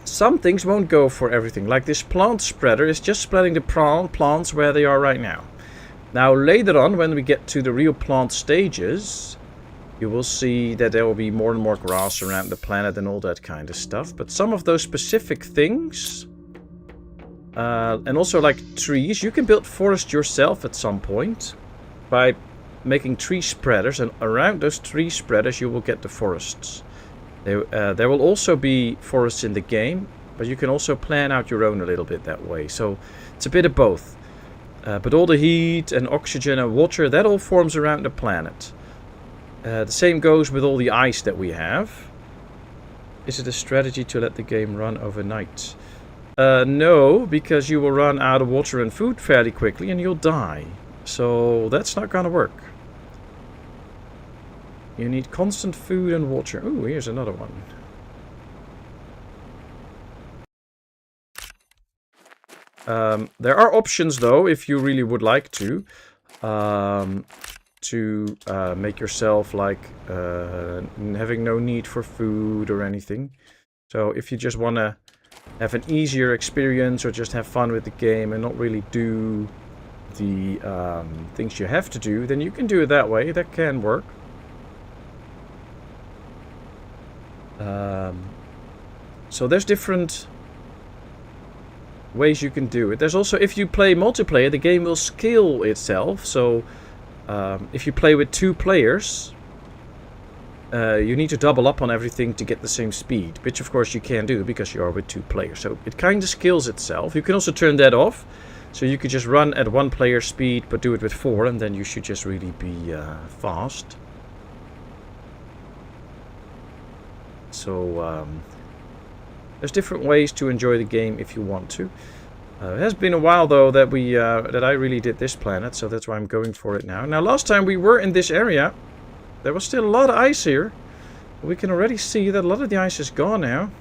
Some things won't go for everything, like this plant spreader is just spreading the plants where they are right now. Now later on, when we get to the real plant stages, you will see that there will be more and more grass around the planet and all that kind of stuff. But some of those specific things, and also like trees, you can build forest yourself at some point by making tree spreaders, and around those tree spreaders you will get the forests. There will also be forests in the game, but you can also plan out your own a little bit that way. So it's a bit of both. But all the heat and oxygen and water, that all forms around the planet. The same goes with all the ice that we have. Is it a strategy to let the game run overnight? No, because you will run out of water and food fairly quickly and you'll die. So that's not gonna work. You need constant food and water. Ooh, here's another one. There are options though, if you really would like to make yourself like having no need for food or anything. So if you just want to have an easier experience or just have fun with the game and not really do the things you have to do, then you can do it that way. That can work. So there's different ways you can do it. There's also, if you play multiplayer, the game will scale itself. So if you play with 2 players, you need to double up on everything to get the same speed, which of course you can't do because you are with 2 players. So it kind of scales itself. You can also turn that off, so you could just run at 1 player speed but do it with 4, and then you should just really be fast. So there's different ways to enjoy the game if you want to. It has been a while though that I really did this planet, so that's why I'm going for it now. Now last time we were in this area, there was still a lot of ice here. But we can already see that a lot of the ice is gone now.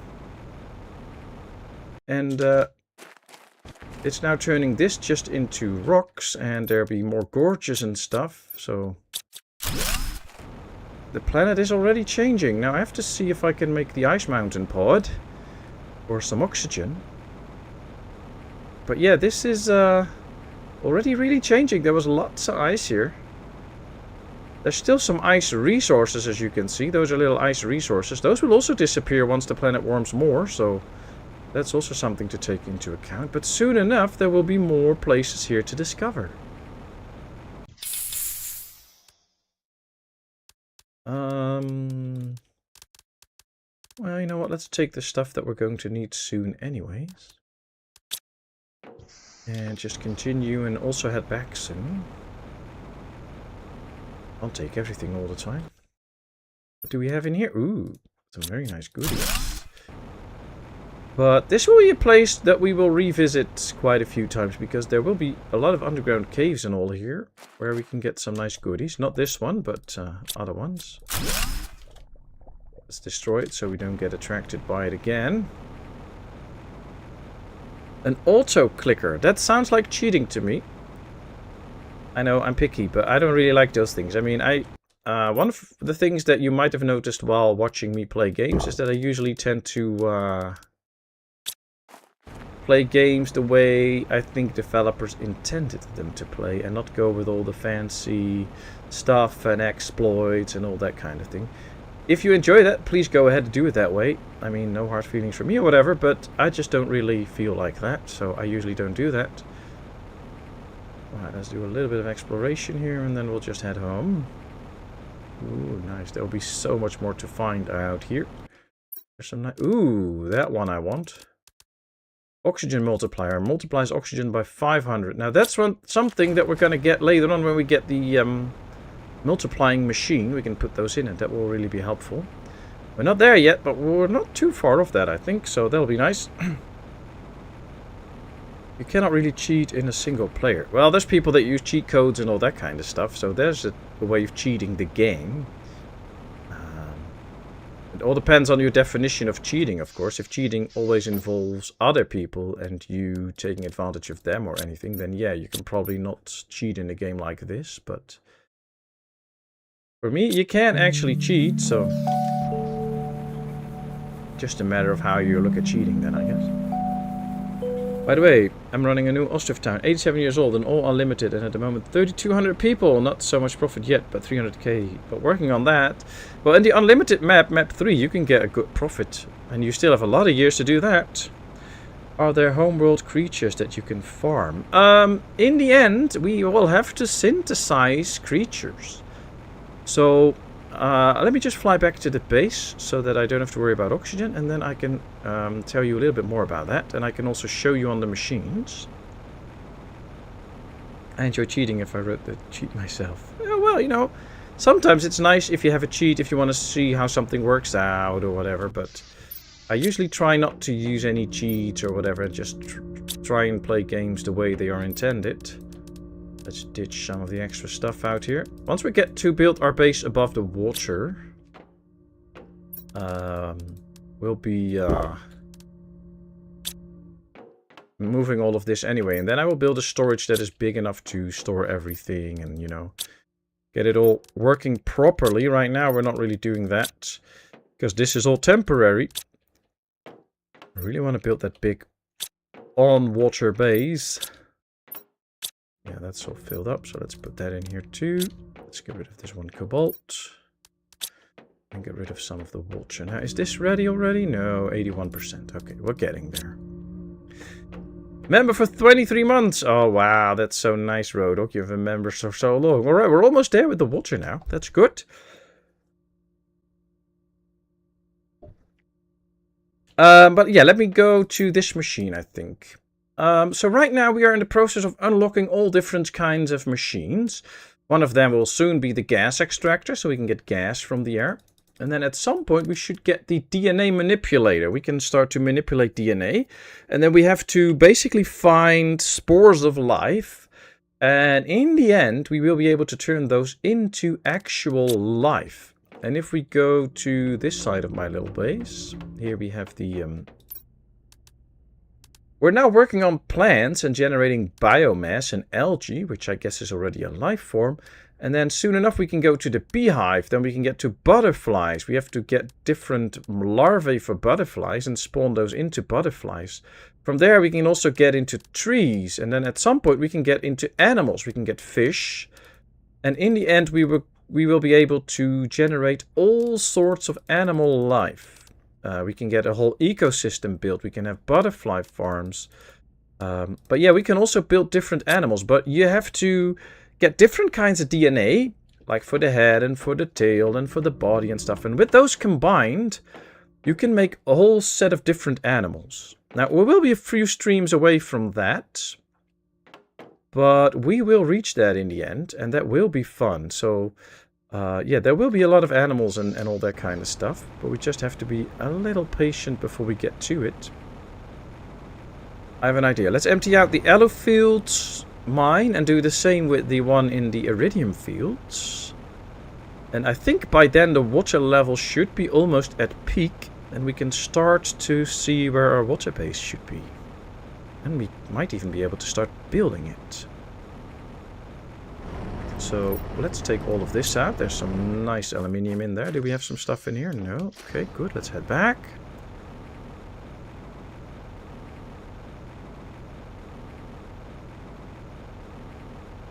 And it's now turning this just into rocks, and there'll be more gorges and stuff. So the planet is already changing. Now I have to see if I can make the ice mountain pod or some oxygen. But yeah, this is already really changing. There was lots of ice here. There's still some ice resources, as you can see. Those are little ice resources. Those will also disappear once the planet warms more, so that's also something to take into account. But soon enough, there will be more places here to discover. Well, you know what? Let's take the stuff that we're going to need soon anyways. And just continue and also head back soon. I'll take everything all the time. What do we have in here? Ooh, some very nice goodies. But this will be a place that we will revisit quite a few times, because there will be a lot of underground caves and all here where we can get some nice goodies. Not this one, but other ones. Let's destroy it so we don't get attracted by it again. An auto clicker. That sounds like cheating to me. I know I'm picky, but I don't really like those things. I mean, one of the things that you might have noticed while watching me play games is that I usually tend to play games the way I think developers intended them to play, and not go with all the fancy stuff and exploits and all that kind of thing. If you enjoy that, please go ahead and do it that way. I mean, no hard feelings from me or whatever, but I just don't really feel like that, so I usually don't do that. Alright, let's do a little bit of exploration here, and then we'll just head home. Ooh, nice. There'll be so much more to find out here. There's some nice... Ooh, that one I want. Oxygen multiplier. Multiplies oxygen by 500. Now, that's something that we're going to get later on when we get the multiplying machine. We can put those in, and that will really be helpful. We're not there yet, but we're not too far off that, I think, so that'll be nice. You cannot really cheat in a single player. Well, there's people that use cheat codes and all that kind of stuff, so there's a way of cheating the game. It all depends on your definition of cheating, of course. If cheating always involves other people and you taking advantage of them or anything, then yeah, you can probably not cheat in a game like this, but for me, you can't actually cheat, so just a matter of how you look at cheating then, I guess. By the way, I'm running a new Ostrov town, 87 years old and all unlimited, and at the moment 3,200 people. Not so much profit yet, but 300k. But working on that. Well, in the unlimited map, map 3, you can get a good profit, and you still have a lot of years to do that. Are there homeworld creatures that you can farm? In the end, we will have to synthesize creatures. So, let me just fly back to the base so that I don't have to worry about oxygen, and then I can tell you a little bit more about that, and I can also show you on the machines. I enjoy cheating if I wrote the cheat myself. Yeah, well, you know, sometimes it's nice if you have a cheat, if you want to see how something works out or whatever, but I usually try not to use any cheats or whatever, just try and play games the way they are intended. Let's ditch some of the extra stuff out here. Once we get to build our base above the water, we'll be moving all of this anyway. And then I will build a storage that is big enough to store everything and, you know, get it all working properly. Right now, we're not really doing that because this is all temporary. I really want to build that big on-water base. Yeah, that's all filled up, so let's put that in here too. Let's get rid of this one cobalt. And get rid of some of the water. Now, is this ready already? No, 81%. Okay, we're getting there. Member for 23 months. Oh, wow, that's so nice, Rodok. You've been member for so long. All right, we're almost there with the water now. That's good. But yeah, let me go to this machine, I think. So right now we are in the process of unlocking all different kinds of machines. One of them will soon be the gas extractor, so we can get gas from the air. And then at some point we should get the DNA manipulator. We can start to manipulate DNA. And then we have to basically find spores of life. And in the end, we will be able to turn those into actual life. And if we go to this side of my little base, here we have the... We're now working on plants and generating biomass and algae, which I guess is already a life form. And then soon enough we can go to the beehive. Then we can get to butterflies. We have to get different larvae for butterflies and spawn those into butterflies. From there we can also get into trees. And then at some point we can get into animals. We can get fish. And in the end we will be able to generate all sorts of animal life. We can get a whole ecosystem built. We can have butterfly farms. But yeah, we can also build different animals. But you have to get different kinds of DNA, like for the head and for the tail and for the body and stuff. And with those combined, you can make a whole set of different animals. Now, we will be a few streams away from that. But we will reach that in the end. And that will be fun. So... yeah, there will be a lot of animals and all that kind of stuff. But we just have to be a little patient before we get to it. I have an idea. Let's empty out the Aloe fields mine and do the same with the one in the Iridium fields. And I think by then the water level should be almost at peak. And we can start to see where our water base should be. And we might even be able to start building it. So let's take all of this out. There's some nice aluminium in there. Do we have some stuff in here? No. Okay, good. Let's head back.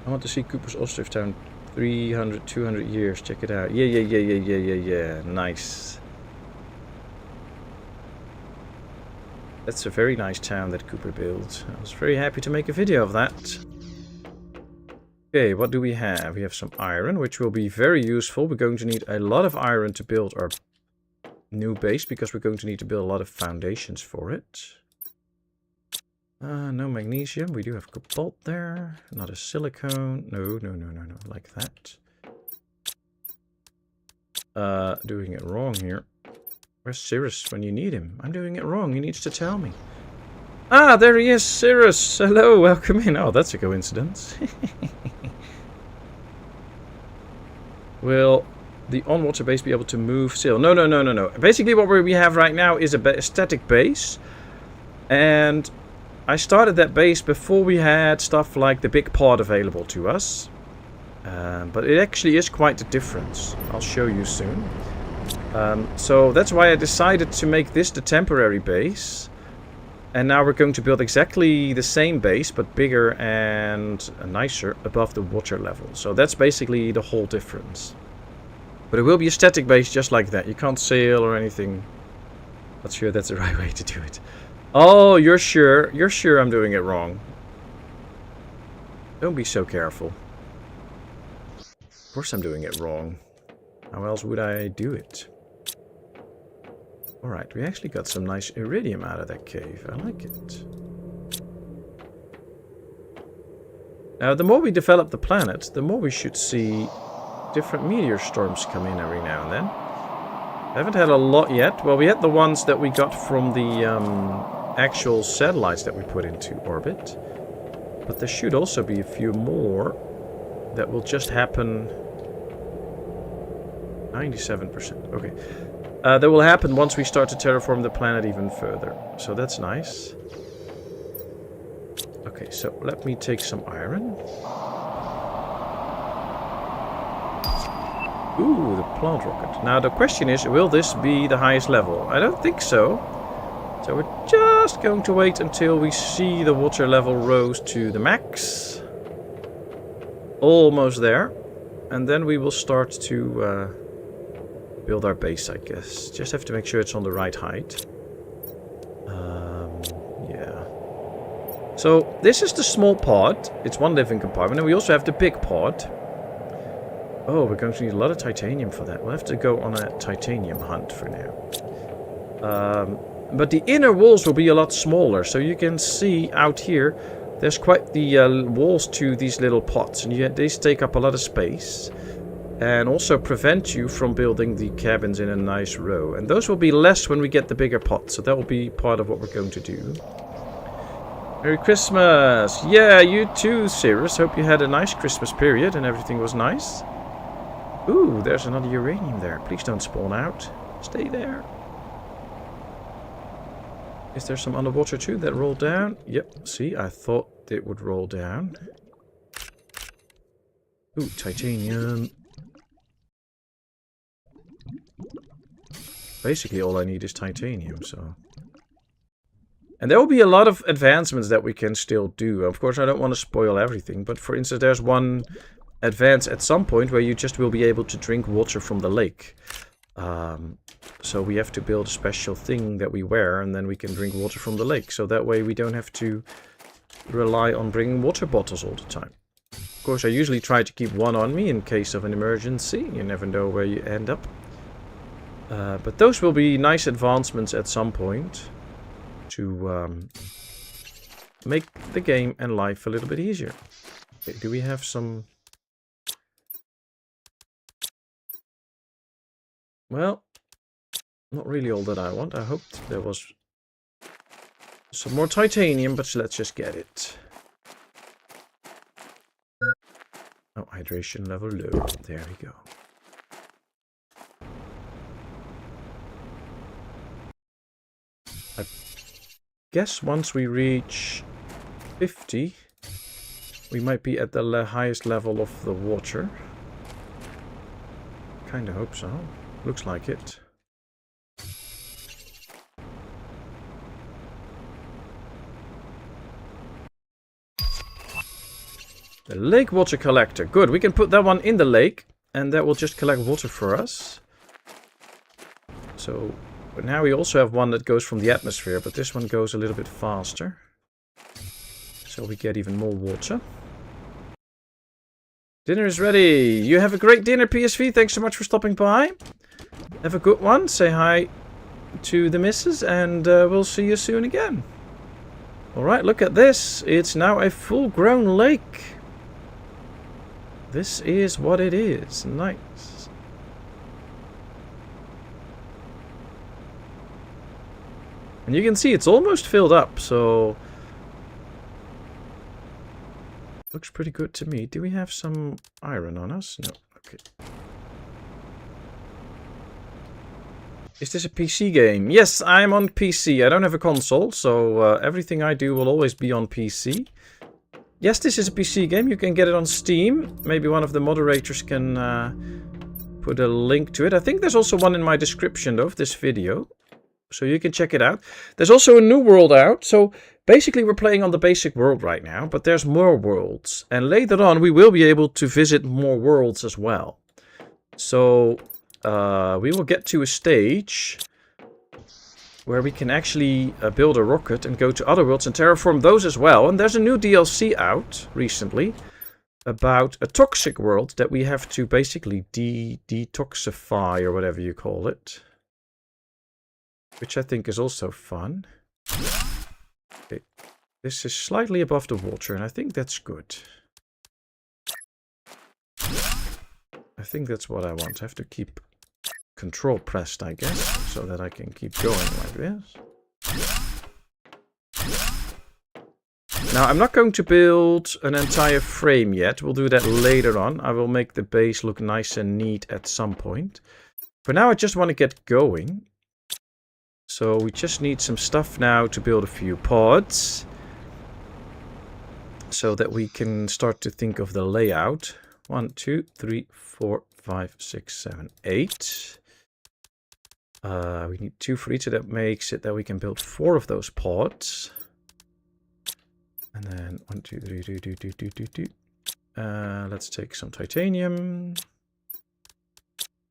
I want to see Cooper's Ostrich Town 300, 200 years. Check it out. Yeah. Nice. That's a very nice town that Cooper built. I was very happy to make a video of that. Okay, what do we have? We have some iron, which will be very useful. We're going to need a lot of iron to build our new base, because we're going to need to build a lot of foundations for it. No magnesium. We do have cobalt there. Not a silicone. No. Like that. Doing it wrong here. Where's Cirrus when you need him? I'm doing it wrong. He needs to tell me. Ah, there he is, Cirrus. Hello, welcome in. Oh, that's a coincidence. Will the on-water base be able to move still? No. Basically, what we have right now is a static base. And I started that base before we had stuff like the big pod available to us. But it actually is quite a difference. I'll show you soon. So that's why I decided to make this the temporary base. And now we're going to build exactly the same base, but bigger and nicer above the water level. So that's basically the whole difference. But it will be a static base just like that. You can't sail or anything. Not sure that's the right way to do it. Oh, you're sure? You're sure I'm doing it wrong? Don't be so careful. Of course I'm doing it wrong. How else would I do it? Alright, we actually got some nice iridium out of that cave. I like it. Now, the more we develop the planet, the more we should see different meteor storms come in every now and then. I haven't had a lot yet. Well, we had the ones that we got from the actual satellites that we put into orbit. But there should also be a few more that will just happen. 97%. Okay. That will happen once we start to terraform the planet even further. So that's nice. Okay, so let me take some iron. Ooh, the plant rocket. Now the question is, will this be the highest level? I don't think so. So we're just going to wait until we see the water level rose to the max. Almost there. And then we will start to build our base, I guess. Just have to make sure it's on the right height. Yeah. So this is the small pod. It's one living compartment. And we also have the big pod. Oh, we're going to need a lot of titanium for that. We'll have to go on a titanium hunt for now. But the inner walls will be a lot smaller. So you can see out here, there's quite the walls to these little pods. And these take up a lot of space. And also prevent you from building the cabins in a nice row. And those will be less when we get the bigger pots. So that will be part of what we're going to do. Merry Christmas! Yeah, you too, Cirrus. Hope you had a nice Christmas period and everything was nice. Ooh, there's another uranium there. Please don't spawn out. Stay there. Is there some underwater too that rolled down? Yep, see, I thought it would roll down. Ooh, titanium. Basically all I need is titanium, so... And there will be a lot of advancements that we can still do. Of course, I don't want to spoil everything, but for instance, there's one advance at some point where you just will be able to drink water from the lake. So we have to build a special thing that we wear, and then we can drink water from the lake. So that way we don't have to rely on bringing water bottles all the time. Of course, I usually try to keep one on me in case of an emergency. You never know where you end up. But those will be nice advancements at some point to make the game and life a little bit easier. Okay, do we have some... Well, not really all that I want. I hoped there was some more titanium, but let's just get it. Oh, hydration level low. There we go. I guess once we reach 50, we might be at the highest level of the water. Kinda hope so. Looks like it. The lake water collector. Good, we can put that one in the lake, and that will just collect water for us. So, but now we also have one that goes from the atmosphere, but this one goes a little bit faster. So we get even more water. Dinner is ready. You have a great dinner, PSV. Thanks so much for stopping by. Have a good one. Say hi to the missus, and we'll see you soon again. Alright, look at this. It's now a full-grown lake. This is what it is. Nice. And you can see it's almost filled up, so... Looks pretty good to me. Do we have some iron on us? No. Okay. Is this a PC game? Yes, I'm on PC. I don't have a console, so everything I do will always be on PC. Yes, this is a PC game. You can get it on Steam. Maybe one of the moderators can put a link to it. I think there's also one in my description of this video, so you can check it out. There's also a new world out. So basically we're playing on the basic world right now, but there's more worlds. And later on we will be able to visit more worlds as well. So we will get to a stage where we can actually build a rocket and go to other worlds and terraform those as well. And there's a new DLC out recently about a toxic world that we have to basically detoxify, or whatever you call it. Which I think is also fun. Okay. This is slightly above the water, and I think that's good. I think that's what I want. I have to keep control pressed, I guess, so that I can keep going like this. Now, I'm not going to build an entire frame yet. We'll do that later on. I will make the base look nice and neat at some point. For now, I just want to get going. So we just need some stuff now to build a few pods. So that we can start to think of the layout. 1, 2, 3, 4, 5, 6, 7, 8. We need 2 for each, so that makes it that we can build 4 of those pods. And then 1, 2, 3, let's take some titanium.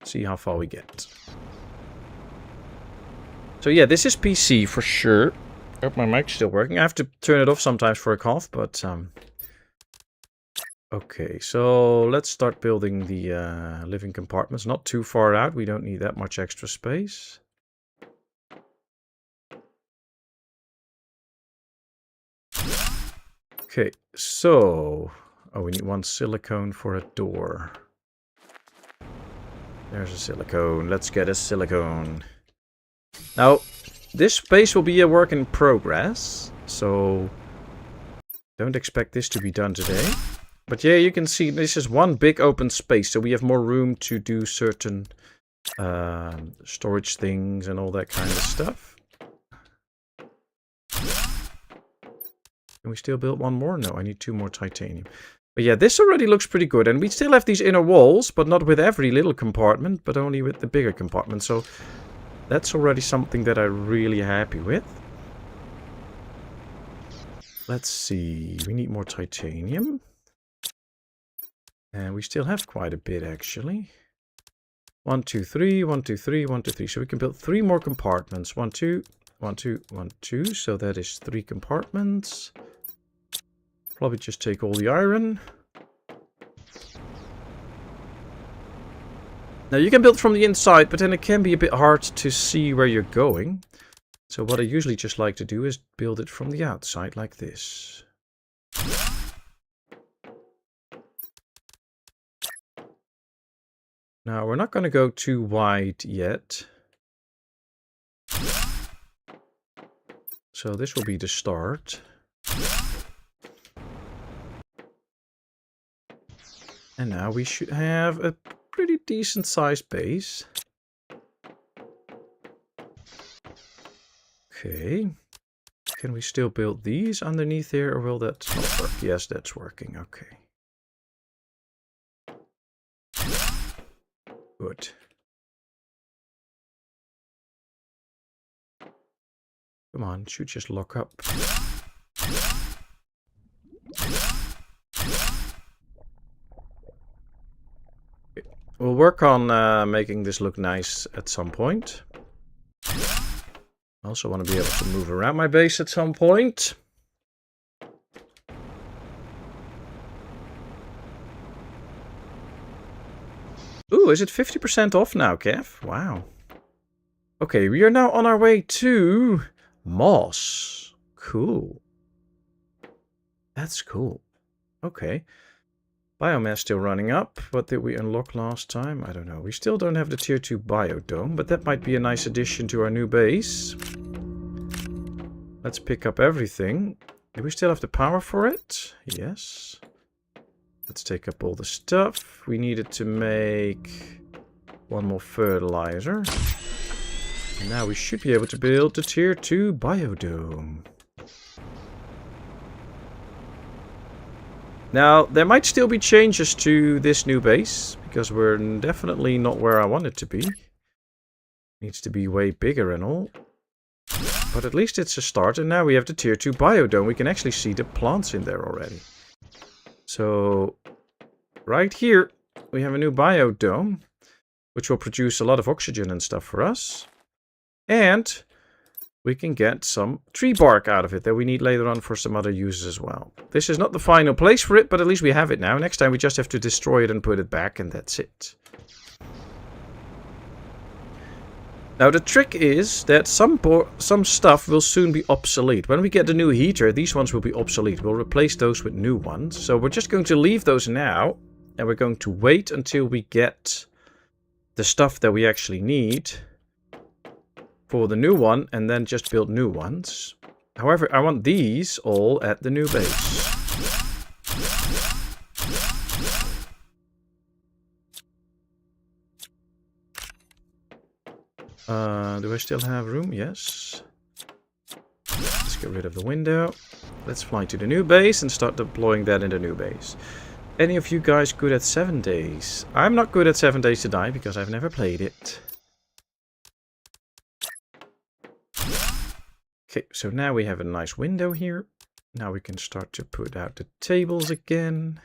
See how far we get. So yeah, this is PC for sure. I hope my mic's still working. I have to turn it off sometimes for a cough, but okay, so let's start building the living compartments. Not too far out. We don't need that much extra space. Okay, so... Oh, we need 1 silicone for a door. There's a silicone. Let's get a silicone. Now, this space will be a work in progress. So, don't expect this to be done today. But yeah, you can see this is one big open space. So we have more room to do certain storage things and all that kind of stuff. Can we still build 1 more? No, I need 2 more titanium. But yeah, this already looks pretty good. And we still have these inner walls, but not with every little compartment, but only with the bigger compartment. So that's already something that I'm really happy with. Let's see. We need more titanium. And we still have quite a bit, actually. 1, 2, 3, 1, 2, 3, 1, 2, 3. So we can build 3 more compartments. 1, 2, 1, 2, 1, 2. So that is 3 compartments. Probably just take all the iron. Now you can build from the inside, but then it can be a bit hard to see where you're going. So what I usually just like to do is build it from the outside like this. Now we're not going to go too wide yet. So this will be the start. And now we should have a pretty decent sized base. Okay. Can we still build these underneath here, or will that not work? Yes, that's working. Okay. Good. Come on, should just lock up. We'll work on making this look nice at some point. I also want to be able to move around my base at some point. Ooh, is it 50% off now, Kev? Wow. Okay, we are now on our way to Moss. Cool. That's cool. Okay. Biomass still running up. What did we unlock last time? I don't know. We still don't have the tier 2 biodome, but that might be a nice addition to our new base. Let's pick up everything. Do we still have the power for it? Yes. Let's take up all the stuff. We needed to make 1 more fertilizer. And now we should be able to build the tier 2 biodome. Now, there might still be changes to this new base, because we're definitely not where I want it to be. Needs to be way bigger and all. But at least it's a start, and now we have the tier 2 biodome. We can actually see the plants in there already. So, right here, we have a new biodome, which will produce a lot of oxygen and stuff for us. And we can get some tree bark out of it that we need later on for some other uses as well. This is not the final place for it, but at least we have it now. Next time we just have to destroy it and put it back, and that's it. Now the trick is that some stuff will soon be obsolete. When we get the new heater, these ones will be obsolete. We'll replace those with new ones. So we're just going to leave those now, and we're going to wait until we get the stuff that we actually need for the new one, and then just build new ones. However, I want these all at the new base. Do I still have room? Yes. Let's get rid of the window. Let's fly to the new base and start deploying that in the new base. Any of you guys good at 7 days? I'm not good at 7 days to die because I've never played it. Okay, so now we have a nice window here. Now we can start to put out the tables again.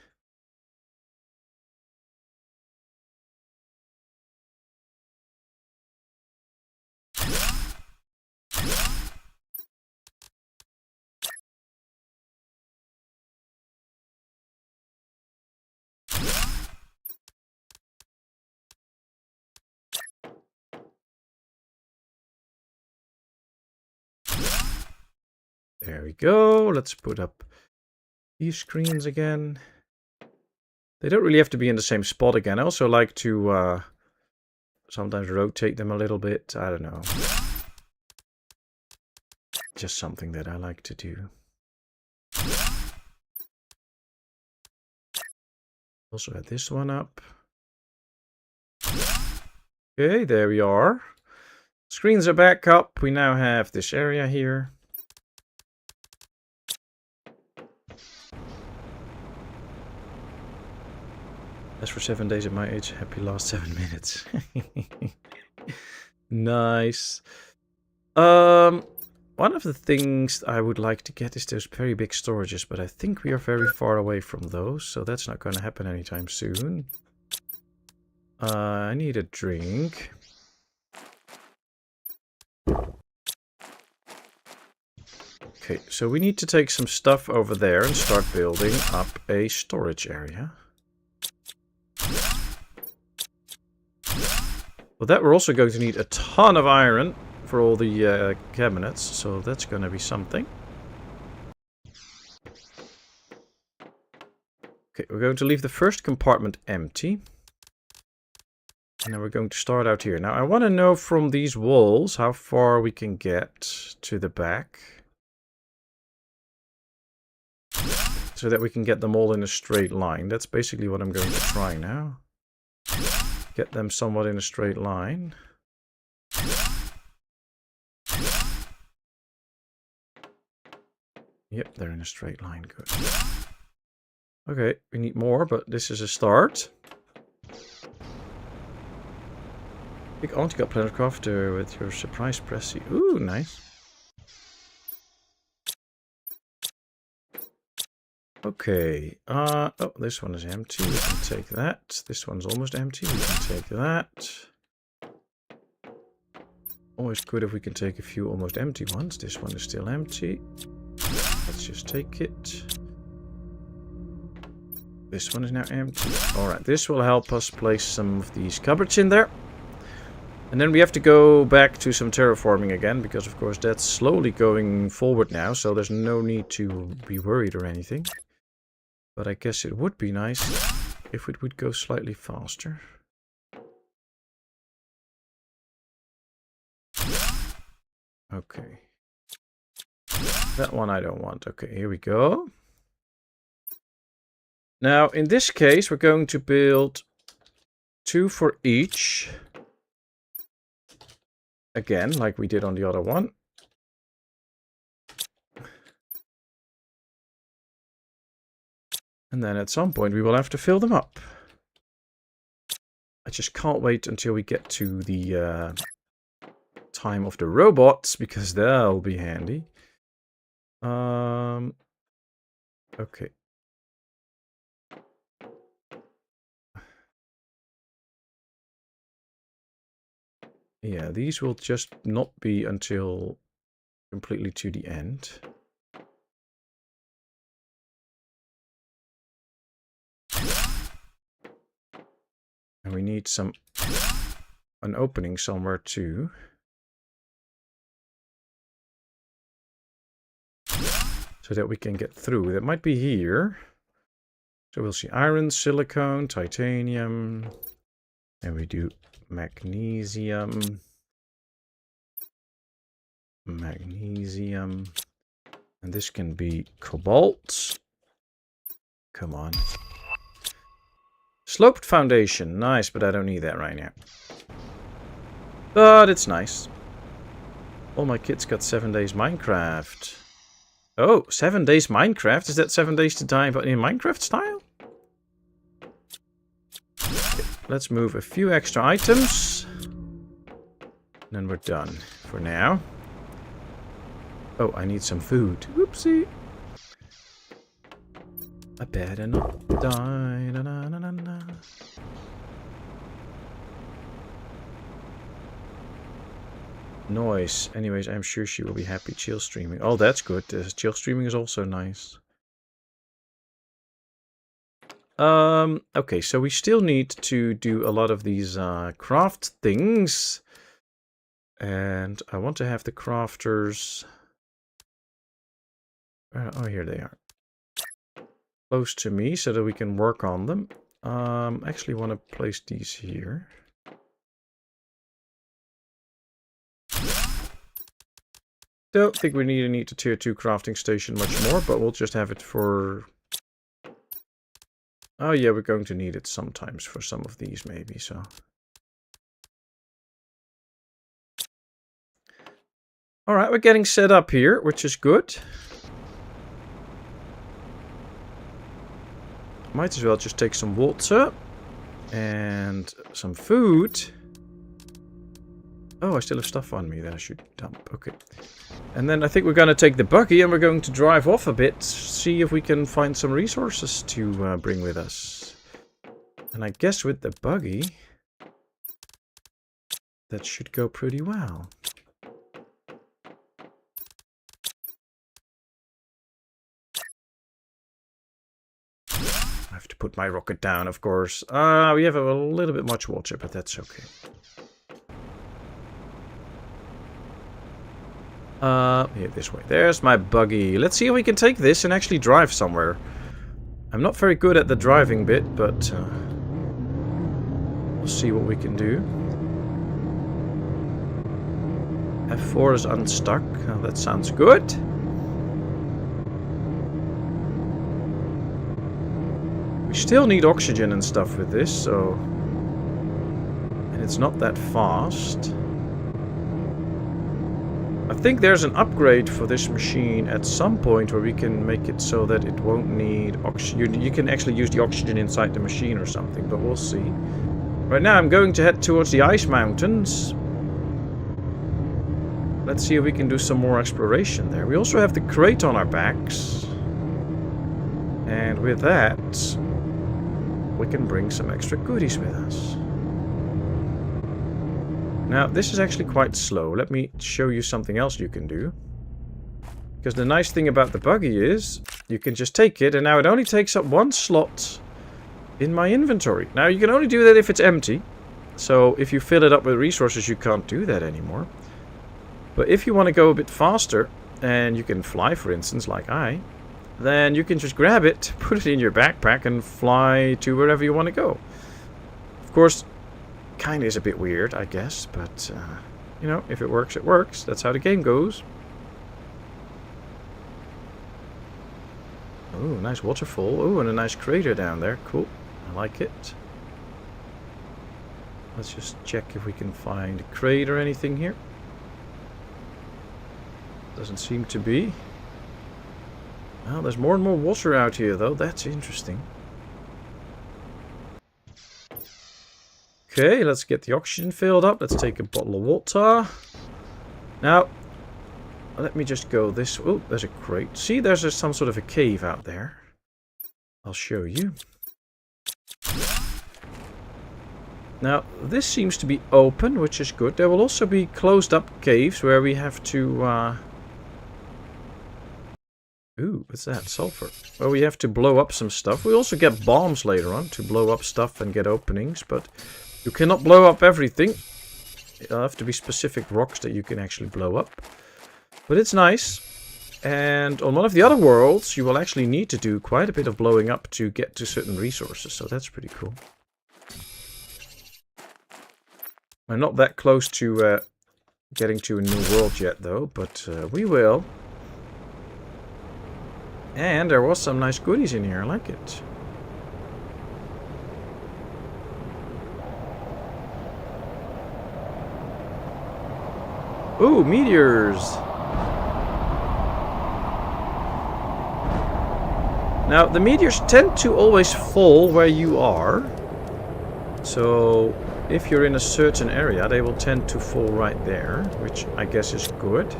There we go. Let's put up these screens again. They don't really have to be in the same spot again. I also like to sometimes rotate them a little bit. I don't know. Just something that I like to do. Also add this one up. Okay, there we are. Screens are back up. We now have this area here. As for 7 days at my age, happy last 7 minutes. Nice. One of the things I would like to get is those very big storages, but I think we are very far away from those, so that's not going to happen anytime soon. I need a drink. Okay, so we need to take some stuff over there and start building up a storage area. For that, we're also going to need a ton of iron for all the cabinets, so that's going to be something. Okay, we're going to leave the first compartment empty. And then we're going to start out here. Now, I want to know from these walls how far we can get to the back. So that we can get them all in a straight line. That's basically what I'm going to try now. Get them somewhat in a straight line. Yep, they're in a straight line. Good. Okay, we need more, but this is a start. Big auntie got Planet Crafter with your surprise pressy. Ooh, nice. Okay. Oh, this one is empty. We can take that. This one's almost empty. We can take that. Always good if we can take a few almost empty ones. This one is still empty. Let's just take it. This one is now empty. Alright, this will help us place some of these cupboards in there. And then we have to go back to some terraforming again, because of course that's slowly going forward now, so there's no need to be worried or anything. But I guess it would be nice if it would go slightly faster. Okay. That one I don't want. Okay, here we go. Now, in this case, we're going to build 2 for each. Again, like we did on the other one. And then at some point we will have to fill them up. I just can't wait until we get to the time of the robots, because they'll be handy. Okay. Yeah, these will just not be until completely to the end. And we need an opening somewhere too. So that we can get through. That might be here. So we'll see iron, silicone, titanium. And we do magnesium. Magnesium. And this can be cobalt. Come on. Sloped foundation. Nice, but I don't need that right now. But it's nice. All my kids got 7 days Minecraft. Oh, 7 days Minecraft? Is that 7 days to die but in Minecraft style? Okay, let's move a few extra items. And then we're done for now. Oh, I need some food. Whoopsie. I better not die. Na, na, na, na, na. Noise. Anyways, I'm sure she will be happy chill streaming. Oh, that's good. Chill streaming is also nice. Okay, so we still need to do a lot of these craft things. And I want to have the crafters... oh, here they are. Close to me so that we can work on them. Actually want to place these here. Don't think we need a tier 2 crafting station much more, but we'll just have it for... Oh yeah, we're going to need it sometimes for some of these maybe, so... Alright, we're getting set up here, which is good. Might as well just take some water and some food. Oh, I still have stuff on me that I should dump. Okay. And then I think we're going to take the buggy and we're going to drive off a bit. See if we can find some resources to bring with us. And I guess with the buggy, that should go pretty well. I have to put my rocket down, of course. We have a little bit much water, but that's okay. Here, this way. There's my buggy. Let's see if we can take this and actually drive somewhere. I'm not very good at the driving bit, but we'll see what we can do. F4 is unstuck. Oh, that sounds good. We still need oxygen and stuff with this, so... And it's not that fast. I think there's an upgrade for this machine at some point where we can make it so that it won't need oxygen. You can actually use the oxygen inside the machine or something, but we'll see. Right now I'm going to head towards the ice mountains. Let's see if we can do some more exploration there. We also have the crate on our backs. And with that, we can bring some extra goodies with us. Now, this is actually quite slow. Let me show you something else you can do. Because the nice thing about the buggy is, you can just take it, and now it only takes up one slot in my inventory. Now, you can only do that if it's empty. So, if you fill it up with resources, you can't do that anymore. But if you want to go a bit faster, and you can fly, for instance, like I, then you can just grab it, put it in your backpack, and fly to wherever you want to go. Of course... kind of is a bit weird, I guess, but, you know, if it works, it works. That's how the game goes. Oh, nice waterfall. Oh, and a nice crater down there. Cool. I like it. Let's just check if we can find a crate or anything here. Doesn't seem to be. Well, there's more and more water out here, though. That's interesting. Okay, let's get the oxygen filled up. Let's take a bottle of water. Now, let me just go this... Oh, there's a crate. See, there's some sort of a cave out there. I'll show you. Now, this seems to be open, which is good. There will also be closed-up caves where we have to... Ooh, what's that? Sulfur. Well, we have to blow up some stuff. We also get bombs later on to blow up stuff and get openings, but... you cannot blow up everything. It'll have to be specific rocks that you can actually blow up. But it's nice. And on one of the other worlds, you will actually need to do quite a bit of blowing up to get to certain resources. So that's pretty cool. We're not that close to getting to a new world yet, though. But we will. And there was some nice goodies in here. I like it. Ooh, meteors. Now, the meteors tend to always fall where you are. So, if you're in a certain area, they will tend to fall right there, which I guess is good.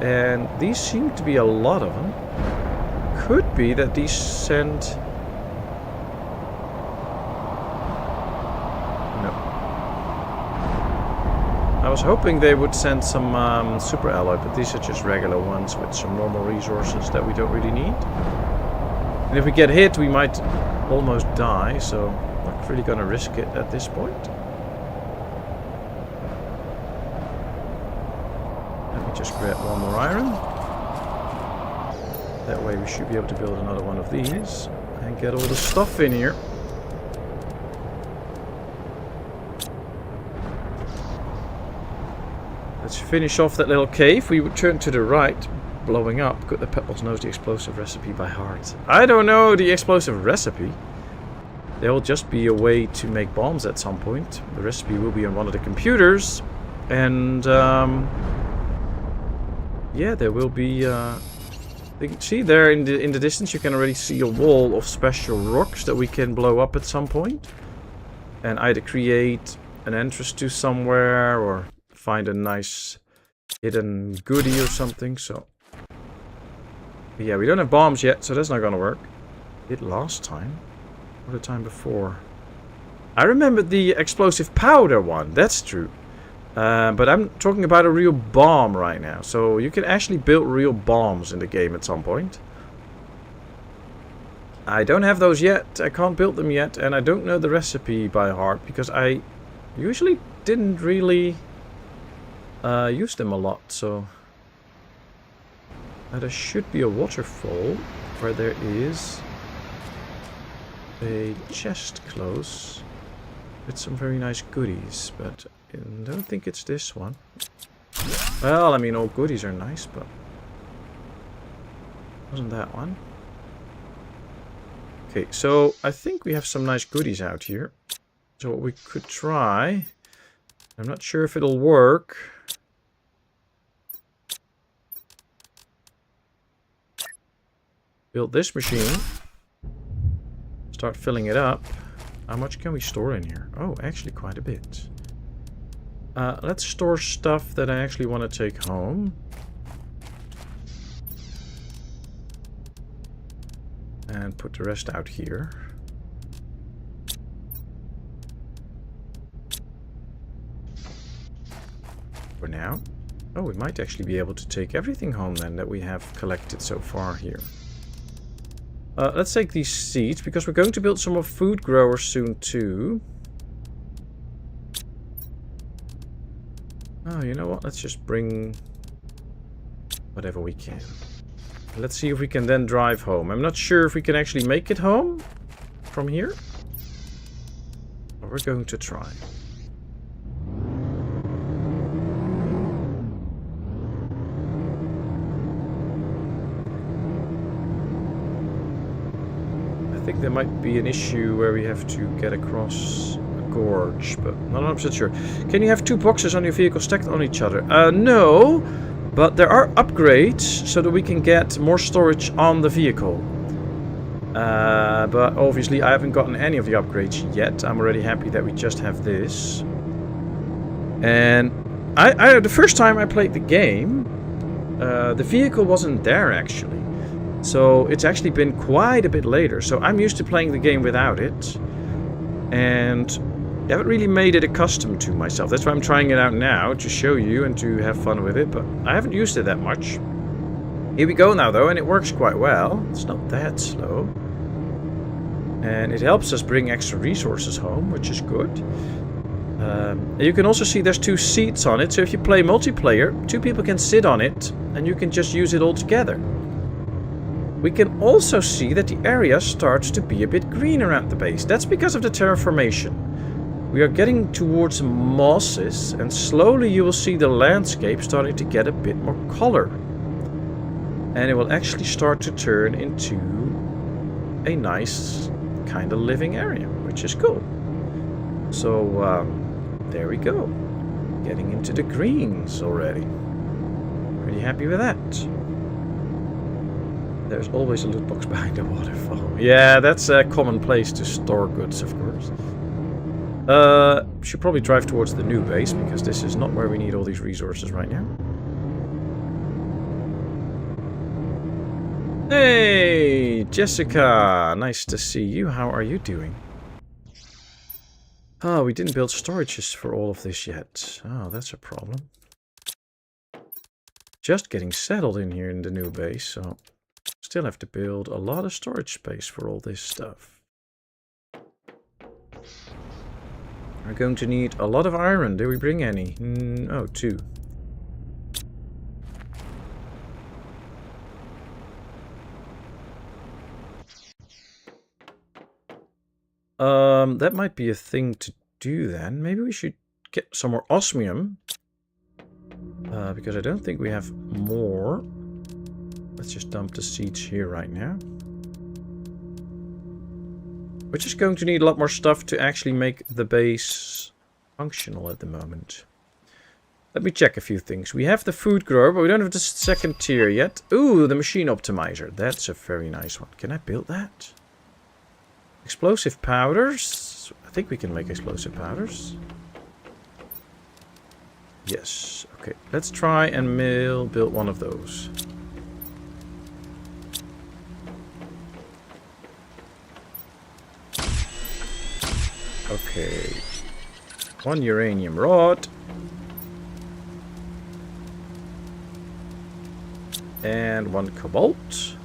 And these seem to be a lot of them. Could be that these send... No. I was hoping they would send some super alloy, but these are just regular ones with some normal resources that we don't really need. And if we get hit, we might almost die, so I'm not really gonna risk it at this point. Just grab one more iron. That way we should be able to build another one of these and get all the stuff in here. Let's finish off that little cave. We would turn to the right, blowing up. Good that Patmos knows the explosive recipe by heart. I don't know the explosive recipe. There will just be a way to make bombs at some point. The recipe will be on one of the computers. And yeah, there will be. You can see there in the distance, you can already see a wall of special rocks that we can blow up at some point, and either create an entrance to somewhere or find a nice hidden goodie or something. So yeah, we don't have bombs yet, so that's not gonna work. Did last time or the time before? I remember the explosive powder one. That's true. But I'm talking about a real bomb right now. So you can actually build real bombs in the game at some point. I don't have those yet. I can't build them yet. And I don't know the recipe by heart. Because I usually didn't really use them a lot. So there should be a waterfall where there is a chest close with some very nice goodies. But I don't think it's this one. Well, I mean, all goodies are nice, but wasn't that one. Okay, so I think we have some nice goodies out here. So what we could try, I'm not sure if it'll work. Build this machine. Start filling it up. How much can we store in here? Oh, actually quite a bit. Let's store stuff that I actually want to take home. And put the rest out here. For now. Oh, we might actually be able to take everything home then that we have collected so far here. Let's take these seeds, because we're going to build some more food growers soon too. Oh, you know what? Let's just bring whatever we can. Let's see if we can then drive home. I'm not sure if we can actually make it home from here. But we're going to try. I think there might be an issue where we have to get across gorge, but not 100% sure. Can you have two boxes on your vehicle stacked on each other? No, but there are upgrades so that we can get more storage on the vehicle. But obviously I haven't gotten any of the upgrades yet. I'm already happy that we just have this. And the first time I played the game, the vehicle wasn't there actually. So it's actually been quite a bit later. So I'm used to playing the game without it. And I haven't really made it accustomed to myself. That's why I'm trying it out now, to show you and to have fun with it. But I haven't used it that much. Here we go now, though, and it works quite well. It's not that slow. And it helps us bring extra resources home, which is good. You can also see there's two seats on it. So if you play multiplayer, two people can sit on it, and you can just use it all together. We can also see that the area starts to be a bit green around the base. That's because of the terraformation. We are getting towards mosses, and slowly you will see the landscape starting to get a bit more color. And it will actually start to turn into a nice kind of living area, which is cool. So there we go. Getting into the greens already. Pretty happy with that. There's always a loot box behind the waterfall. Yeah, that's a common place to store goods, of course. Should probably drive towards the new base, because this is not where we need all these resources right now. Hey, Jessica! Nice to see you. How are you doing? Oh, we didn't build storages for all of this yet. Oh, that's a problem. Just getting settled in here in the new base, so still have to build a lot of storage space for all this stuff. We're going to need a lot of iron. Did we bring any? Oh, 2. That might be a thing to do then. Maybe we should get some more osmium. Because I don't think we have more. Let's just dump the seeds here right now. We're just going to need a lot more stuff to actually make the base functional at the moment. Let me check a few things. We have the food grower, but we don't have the second tier yet. Ooh, the machine optimizer. That's a very nice one. Can I build that? Explosive powders. I think we can make explosive powders. Yes. Okay. Let's try and build one of those. Okay. 1 uranium rod. And 1 cobalt.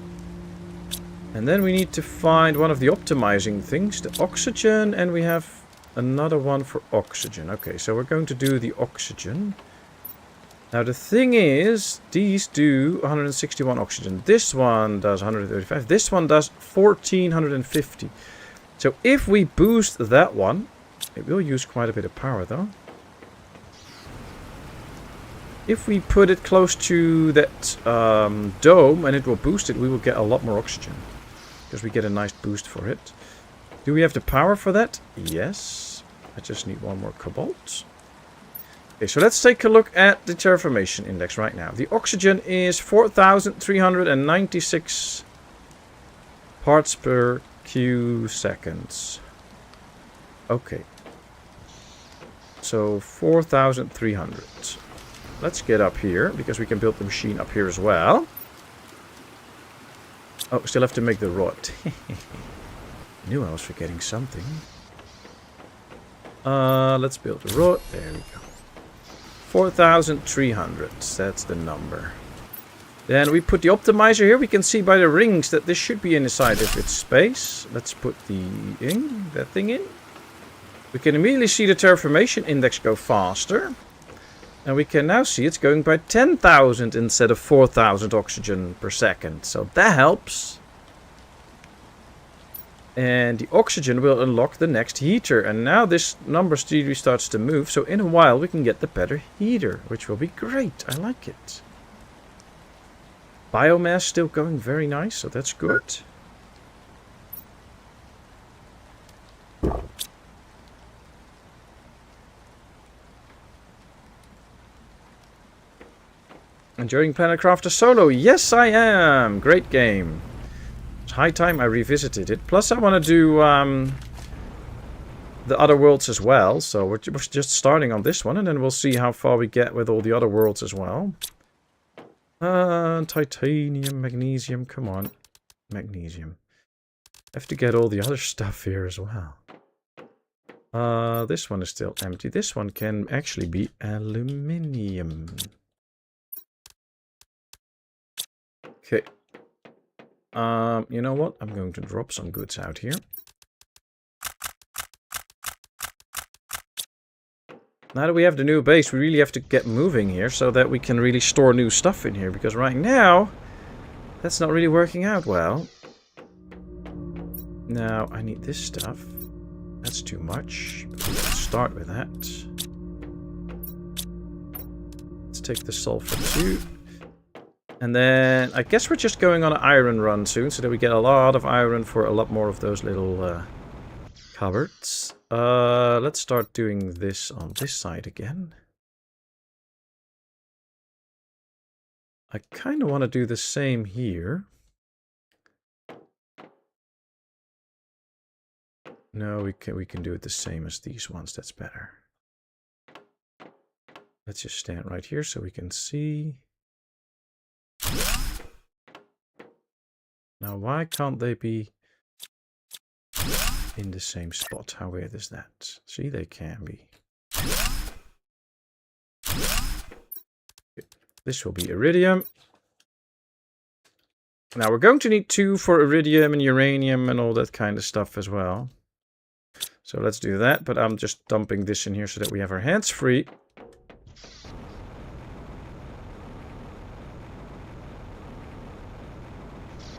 And then we need to find one of the optimizing things, the oxygen, and we have another one for oxygen. Okay, so we're going to do the oxygen. Now the thing is, these do 161 oxygen. This one does 135. This one does 1450. So if we boost that one, it will use quite a bit of power though. If we put it close to that dome and it will boost it, we will get a lot more oxygen. Because we get a nice boost for it. Do we have the power for that? Yes. I just need 1 more cobalt. Okay, so let's take a look at the terraformation index right now. The oxygen is 4,396 parts per Q seconds. Okay. So 4,300. Let's get up here, because we can build the machine up here as well. Oh, still have to make the rod. Knew I was forgetting something. Let's build the rod. There we go. 4,300. That's the number. Then we put the optimizer here. We can see by the rings that this should be inside of its space. Let's put that thing in. We can immediately see the terraformation index go faster. And we can now see it's going by 10,000 instead of 4,000 oxygen per second. So that helps. And the oxygen will unlock the next heater. And now this number steadily starts to move. So in a while we can get the better heater, which will be great. I like it. Biomass still going very nice, so that's good. Enjoying Planet Crafter Solo? Yes, I am. Great game. It's high time I revisited it. Plus, I want to do the other worlds as well. So we're just starting on this one, and then we'll see how far we get with all the other worlds as well. Titanium, magnesium. Come on, magnesium. I have to get all the other stuff here as well. This one is still empty. This one can actually be aluminium. Okay. You know what? I'm going to drop some goods out here. Now that we have the new base, we really have to get moving here so that we can really store new stuff in here. Because right now, that's not really working out well. Now, I need this stuff. That's too much. Let's start with that. Let's take the sulfur too. And then I guess we're just going on an iron run soon, so that we get a lot of iron for a lot more of those little cupboards. Let's start doing this on this side again. I kind of want to do the same here. No, we can do it the same as these ones. That's better. Let's just stand right here so we can see. Now, why can't they be in the same spot? How weird is that? See, they can be. This will be iridium. Now, we're going to need 2 for iridium and uranium and all that kind of stuff as well. So let's do that, but I'm just dumping this in here so that we have our hands free.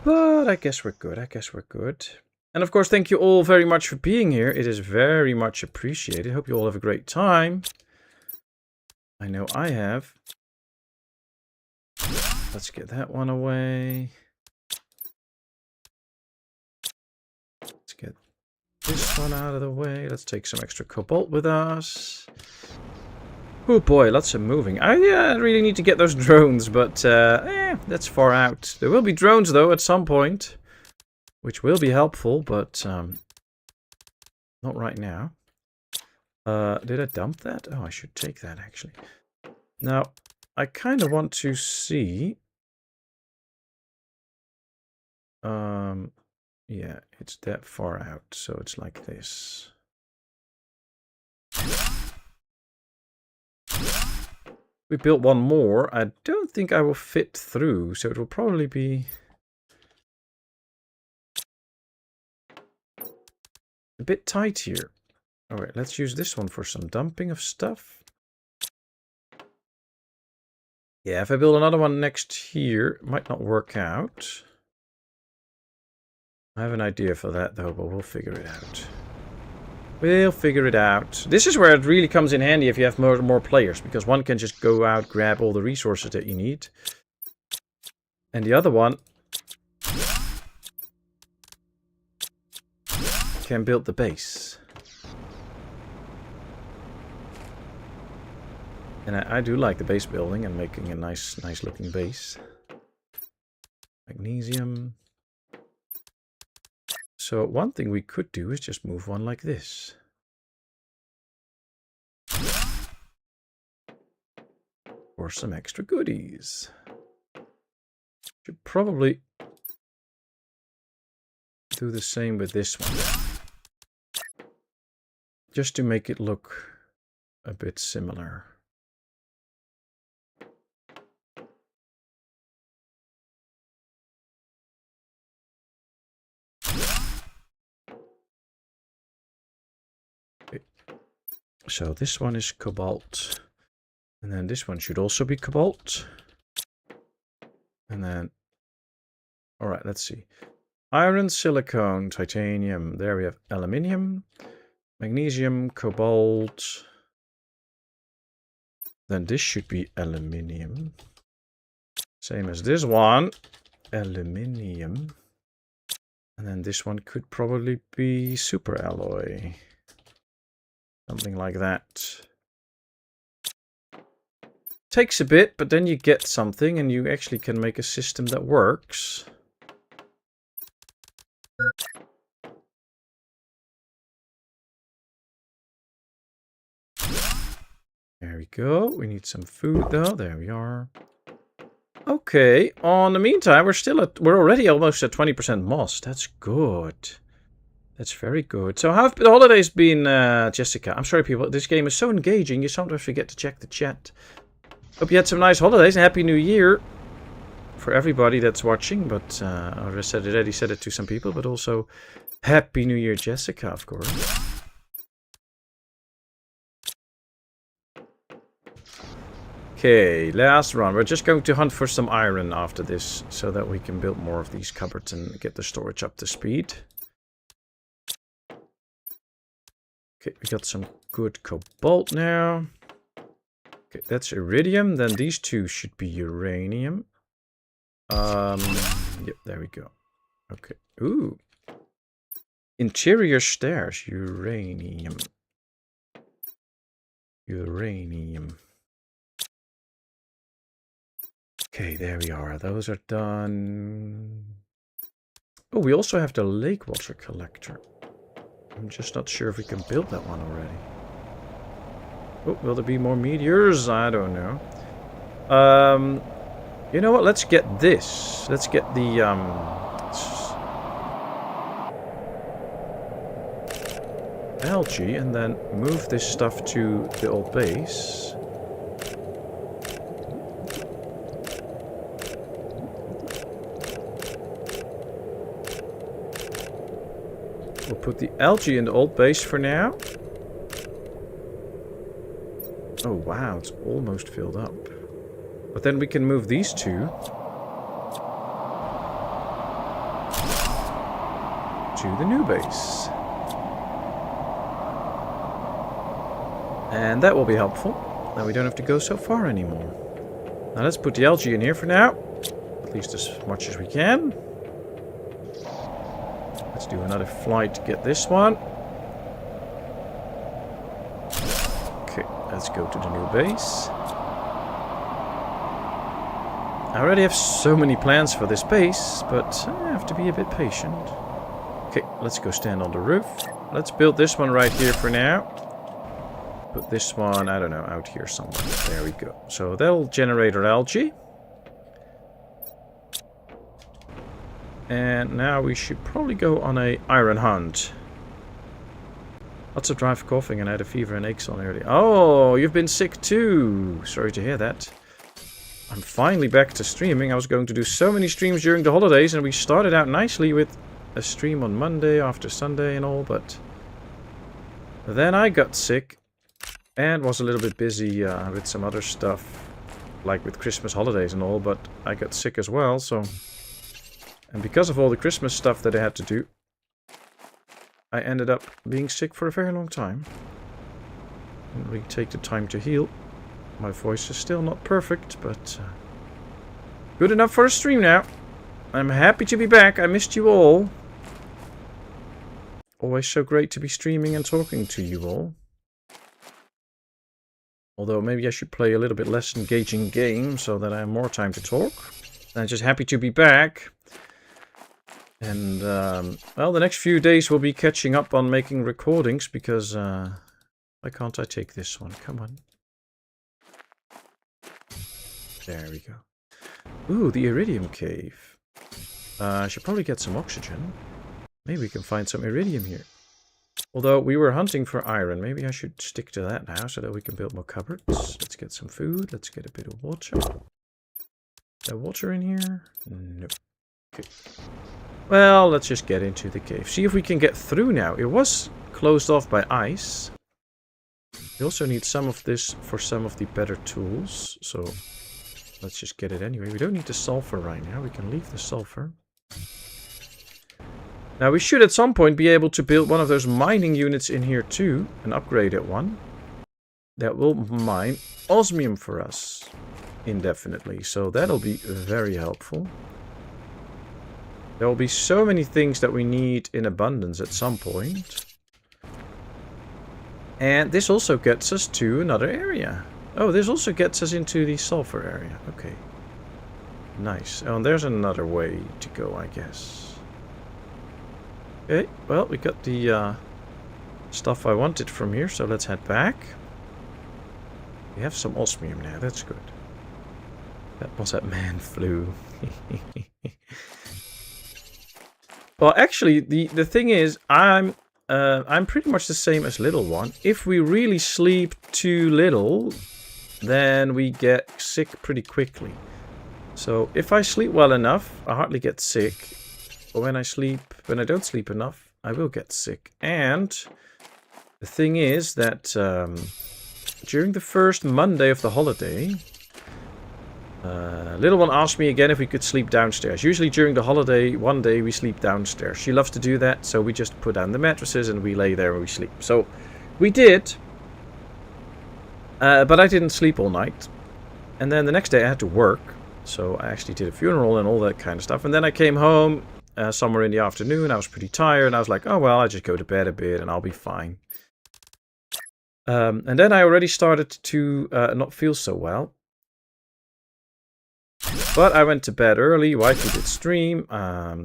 But I guess we're good. I guess we're good. And of course, thank you all very much for being here. It is very much appreciated. Hope you all have a great time. I know I have. Let's get that one away. Let's get this one out of the way. Let's take some extra cobalt with us. Oh boy, lots of moving. I really need to get those drones, but that's far out. There will be drones though at some point, which will be helpful, but not right now. Did I dump that? Oh, I should take that actually. Now, I kind of want to see. Yeah, it's that far out, so it's like this. We built one more. I don't think I will fit through, so it will probably be a bit tight here. All right, let's use this one for some dumping of stuff. Yeah, if I build another one next here, it might not work out. I have an idea for that though, but we'll figure it out. We'll figure it out. This is where it really comes in handy if you have more players, because one can just go out, grab all the resources that you need. And the other one can build the base. And I do like the base building and making a nice looking base. Magnesium. So one thing we could do is just move one like this. For some extra goodies. Should probably do the same with this one. Just to make it look a bit similar. So this one is cobalt. And then this one should also be cobalt. And then... Alright, let's see. Iron, silicon, titanium. There we have aluminium. Magnesium, cobalt. Then this should be aluminium. Same as this one. Aluminium. And then this one could probably be super alloy. Something like that. Takes a bit, but then you get something and you actually can make a system that works. There we go. We need some food though. There we are. Okay. On the meantime, we're already almost at 20% moss. That's good. That's very good. So how have the holidays been, Jessica? I'm sorry, people. This game is so engaging. You sometimes forget to check the chat. Hope you had some nice holidays and Happy New Year for everybody that's watching. But I already said it to some people, but also Happy New Year, Jessica, of course. Okay, last run. We're just going to hunt for some iron after this so that we can build more of these cupboards and get the storage up to speed. Okay, we got some good cobalt now. Okay, that's iridium. Then these two should be uranium. Yep, there we go. Okay. Ooh. Interior stairs. Uranium. Uranium. Okay, there we are. Those are done. Oh, we also have the lake water collector. I'm just not sure if we can build that one already. Oh, will there be more meteors? I don't know. You know what? Let's get this. Let's get the algae and then move this stuff to the old base. We'll put the algae in the old base for now. Oh wow, it's almost filled up. But then we can move these two to the new base. And that will be helpful. Now we don't have to go so far anymore. Now let's put the algae in here for now. At least as much as we can. Let's do another flight to get this one. Okay, let's go to the new base. I already have so many plans for this base, but I have to be a bit patient. Okay, let's go stand on the roof. Let's build this one right here for now. Put this one, I don't know, out here somewhere. There we go. So that'll generate our algae. And now we should probably go on a iron hunt. Lots of dry coughing and I had a fever and aches on earlier. Oh, you've been sick too. Sorry to hear that. I'm finally back to streaming. I was going to do so many streams during the holidays and we started out nicely with a stream on Monday after Sunday and all, but then I got sick and was a little bit busy with some other stuff, like with Christmas holidays and all, but I got sick as well, so... And because of all the Christmas stuff that I had to do, I ended up being sick for a very long time. Didn't really take the time to heal. My voice is still not perfect, but good enough for a stream now. I'm happy to be back. I missed you all. Always so great to be streaming and talking to you all. Although maybe I should play a little bit less engaging game so that I have more time to talk. I'm just happy to be back. And, well, the next few days we'll be catching up on making recordings because, why can't I take this one? Come on. There we go. Ooh, the iridium cave. I should probably get some oxygen. Maybe we can find some iridium here. Although we were hunting for iron, maybe I should stick to that now so that we can build more cupboards. Let's get some food. Let's get a bit of water. Is there water in here? Nope. Okay. Well, let's just get into the cave. See if we can get through now. It was closed off by ice. We also need some of this for some of the better tools. So let's just get it anyway. We don't need the sulfur right now. We can leave the sulfur. Now we should at some point be able to build one of those mining units in here too. An upgraded one. That will mine osmium for us indefinitely. So that'll be very helpful. There will be so many things that we need in abundance at some point. And this also gets us to another area. Oh, this also gets us into the sulfur area. Okay. Nice. Oh, and there's another way to go, I guess. Okay, well, we got the stuff I wanted from here, so let's head back. We have some osmium now, that's good. That was that man flu. Well, actually, the thing is, I'm pretty much the same as Little One. If we really sleep too little, then we get sick pretty quickly. So if I sleep well enough, I hardly get sick. But when I don't sleep enough, I will get sick. And the thing is that during the first Monday of the holiday, Little One asked me again if we could sleep downstairs. Usually during the holiday, one day we sleep downstairs. She loves to do that, so we just put down the mattresses and we lay there and we sleep. So we did, but I didn't sleep all night. And then the next day I had to work. So I actually did a funeral and all that kind of stuff. And then I came home somewhere in the afternoon. I was pretty tired. And I was like, oh, well, I just go to bed a bit and I'll be fine. And then I already started to not feel so well. But I went to bed early. Wifey did stream. I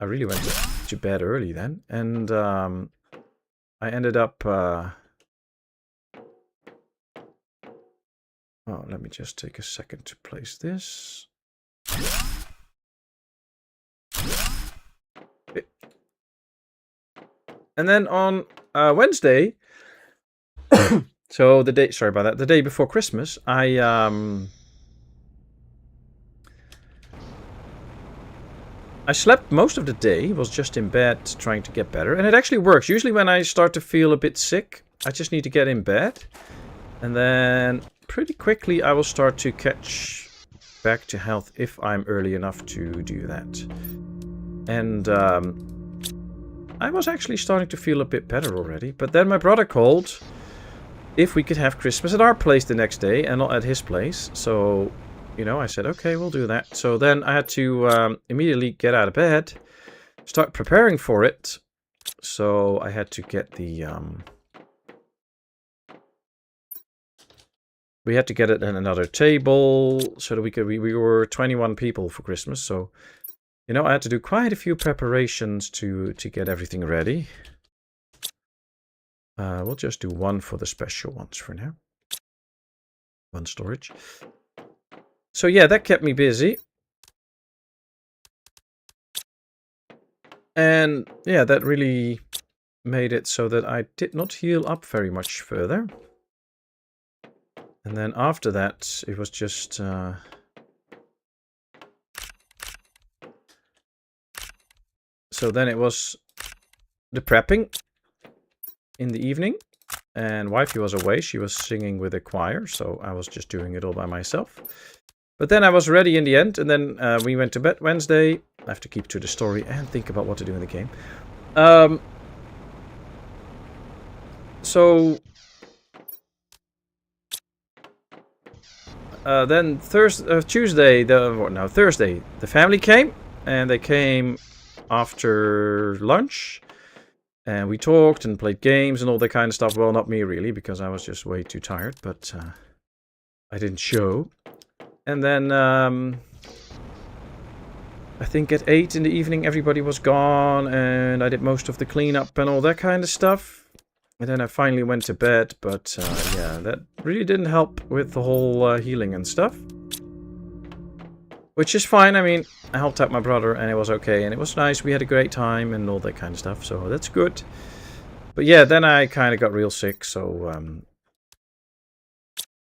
really went to bed early then. And I ended up... Oh, let me just take a second to place this. Okay. And then on Wednesday, so the day, sorry about that, the day before Christmas, I slept most of the day, was just in bed trying to get better. And it actually works. Usually when I start to feel a bit sick, I just need to get in bed. And then pretty quickly I will start to catch back to health if I'm early enough to do that. And I was actually starting to feel a bit better already. But then my brother called if we could have Christmas at our place the next day and not at his place. So, you know, I said, okay, we'll do that. So then I had to immediately get out of bed, start preparing for it. So I had to get the... We had to get it in another table so that we were 21 people for Christmas. So, you know, I had to do quite a few preparations to get everything ready. We'll just do one for the special ones for now. One storage. So yeah, that kept me busy. And yeah, that really made it so that I did not heal up very much further. And then after that, it was just... So then it was the prepping in the evening. And wifey was away. She was singing with a choir. So I was just doing it all by myself. But then I was ready in the end. And then we went to bed Wednesday. I have to keep to the story and think about what to do in the game. Then Thursday, the family came, and they came after lunch, and we talked and played games and all that kind of stuff. Well, not me really, because I was just way too tired, but I didn't show. And then I think at 8 in the evening everybody was gone, and I did most of the cleanup and all that kind of stuff. And then I finally went to bed, but yeah, that really didn't help with the whole healing and stuff. Which is fine. I mean, I helped out my brother and it was okay. And it was nice. We had a great time and all that kind of stuff. So that's good. But yeah, then I kind of got real sick. So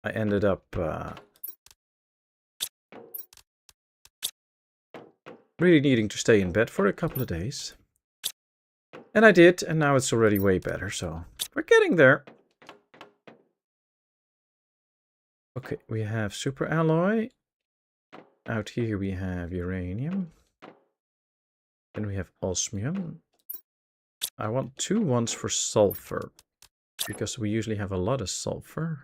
I ended up really needing to stay in bed for a couple of days. And I did, and now it's already way better, so we're getting there. Okay, we have super alloy. Out here we have uranium. Then we have osmium. I want 2 ones for sulfur, because we usually have a lot of sulfur.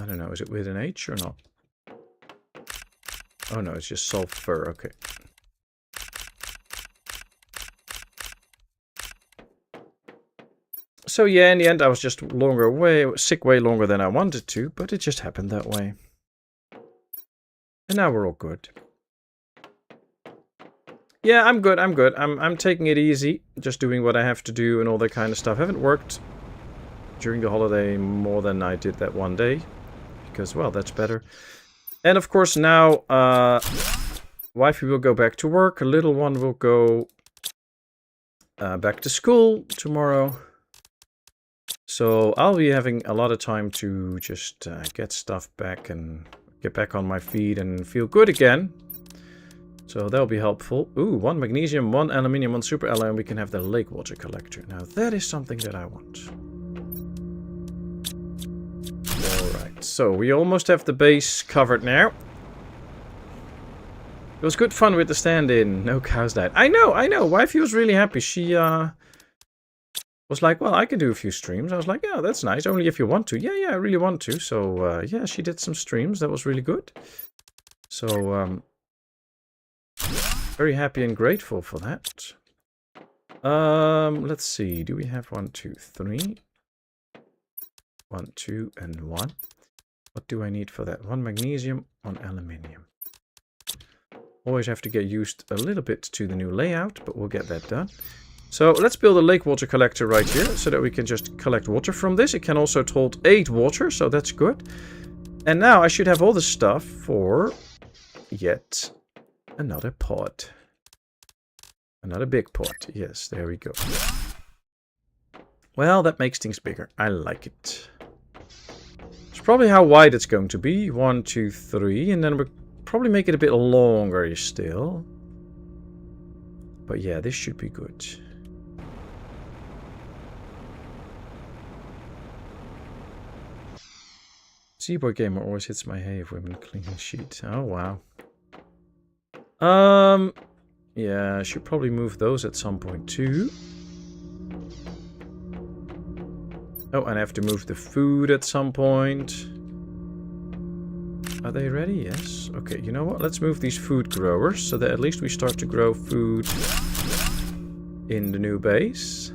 I don't know, is it with an H or not? Oh no, it's just sulfur, okay. So yeah, in the end I was just sick way longer than I wanted to, but it just happened that way. And now we're all good. Yeah, I'm good, I'm taking it easy, just doing what I have to do and all that kind of stuff. I haven't worked during the holiday more than I did that one day. Because, well, that's better. And of course now, wifey will go back to work. A little one will go back to school tomorrow. So I'll be having a lot of time to just get stuff back and get back on my feet and feel good again. So that'll be helpful. Ooh, 1 magnesium, 1 aluminium, 1 super alloy, and we can have the lake water collector. Now that is something that I want. So we almost have the base covered now. It was good fun with the stand-in. No cows died. I know. Wifey was really happy. She was like, well, I can do a few streams. I was like, yeah, that's nice. Only if you want to. Yeah, I really want to. So, yeah, she did some streams. That was really good. So, very happy and grateful for that. Let's see. Do we have 1, 2, 3? 1, 2, and 1. What do I need for that? 1 magnesium, 1 aluminium. Always have to get used a little bit to the new layout, but we'll get that done. So let's build a lake water collector right here, so that we can just collect water from this. It can also hold 8 water, so that's good. And now I should have all the stuff for yet another pot. Another big pot. Yes, there we go. Well, that makes things bigger. I like it. It's probably how wide it's going to be. 1, 2, 3, and then we'll probably make it a bit longer still. But yeah, this should be good. Seaboy Gamer always hits my hay if women clean sheet. Oh, wow. Yeah, I should probably move those at some point too. Oh, and I have to move the food at some point. Are they ready? Yes. Okay, you know what? Let's move these food growers so that at least we start to grow food in the new base.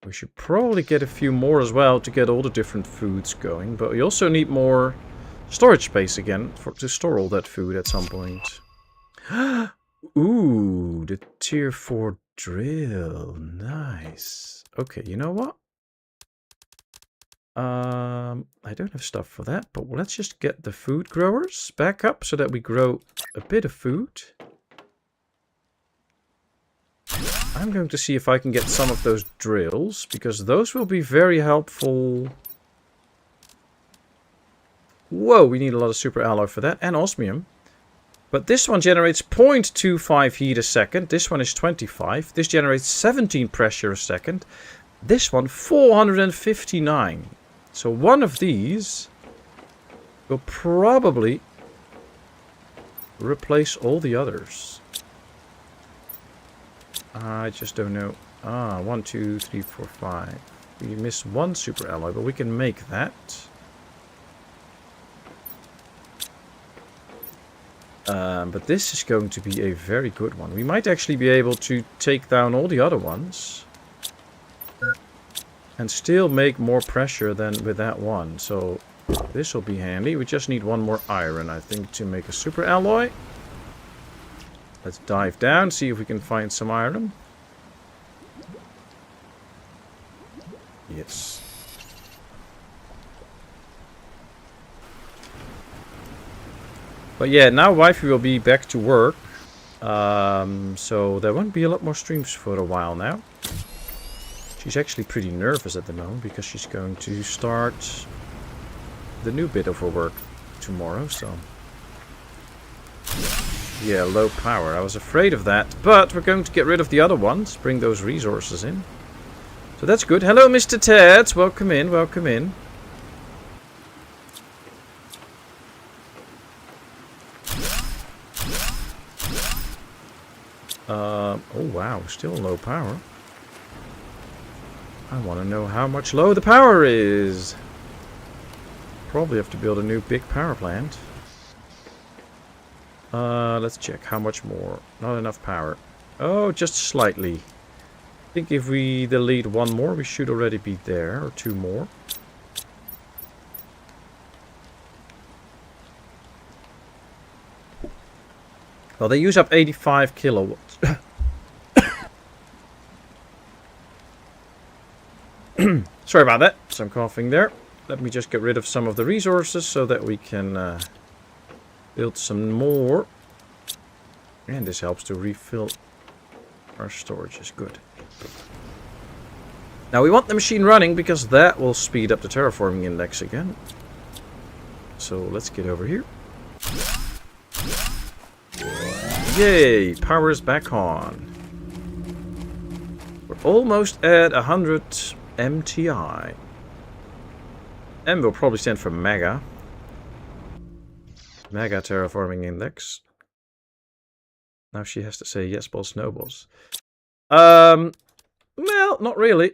We should probably get a few more as well to get all the different foods going. But we also need more storage space again to store all that food at some point. Ooh, the tier 4 drill. Nice. Okay, you know what? I don't have stuff for that, but let's just get the food growers back up so that we grow a bit of food. I'm going to see if I can get some of those drills, because those will be very helpful. Whoa, we need a lot of super alloy for that, and osmium. But this one generates 0.25 heat a second. This one is 25. This generates 17 pressure a second. This one, 459. So one of these will probably replace all the others. I just don't know. 1, 2, 3, 4, 5. We missed 1 super alloy, but we can make that. But this is going to be a very good one. We might actually be able to take down all the other ones. And still make more pressure than with that one. So this will be handy. We just need 1 more iron, I think, to make a super alloy. Let's dive down, see if we can find some iron. Yes. But yeah, now Wifey will be back to work. So there won't be a lot more streams for a while now. She's actually pretty nervous at the moment because she's going to start the new bit of her work tomorrow, so... Yeah, low power. I was afraid of that, but we're going to get rid of the other ones, bring those resources in. So that's good. Hello, Mr. Ted. Welcome in, welcome in. Oh wow, still low power. I want to know how much low the power is. Probably have to build a new big power plant. Let's check how much more. Not enough power. Oh, just slightly. I think if we delete 1 more, we should already be there, or 2 more. Well, they use up 85 kilowatts. Sorry about that. Some coughing there. Let me just get rid of some of the resources so that we can build some more. And this helps to refill our storage. Is good. Now we want the machine running because that will speed up the terraforming index again. So let's get over here. Yay! Power is back on. We're almost at 100 MTI. And we'll probably stand for Mega. Mega terraforming index. Now she has to say yes, boss, no, boss. Well, not really.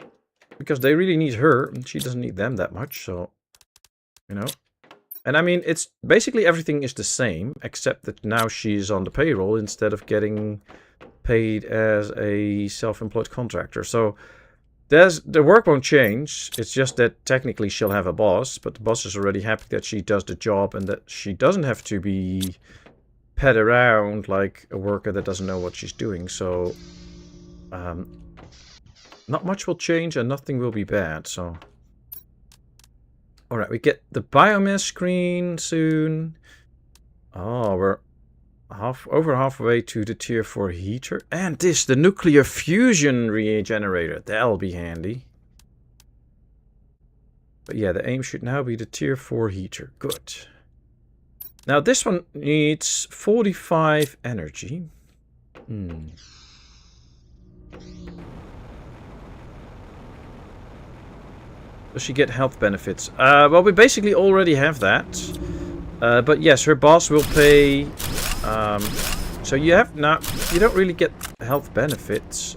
Because they really need her, and she doesn't need them that much, so... You know. And I mean, it's... Basically everything is the same, except that now she's on the payroll instead of getting paid as a self-employed contractor. So... The work won't change. It's just that technically she'll have a boss, but the boss is already happy that she does the job and that she doesn't have to be pet around like a worker that doesn't know what she's doing. So not much will change and nothing will be bad. So alright, we get the biomass screen soon. Oh, we're over halfway to the tier 4 heater. And this, the nuclear fusion regenerator. That'll be handy. But yeah, the aim should now be the tier 4 heater. Good. Now this one needs 45 energy. Does she get health benefits? Well, we basically already have that. But yes, her boss will pay... so you have not... You don't really get health benefits.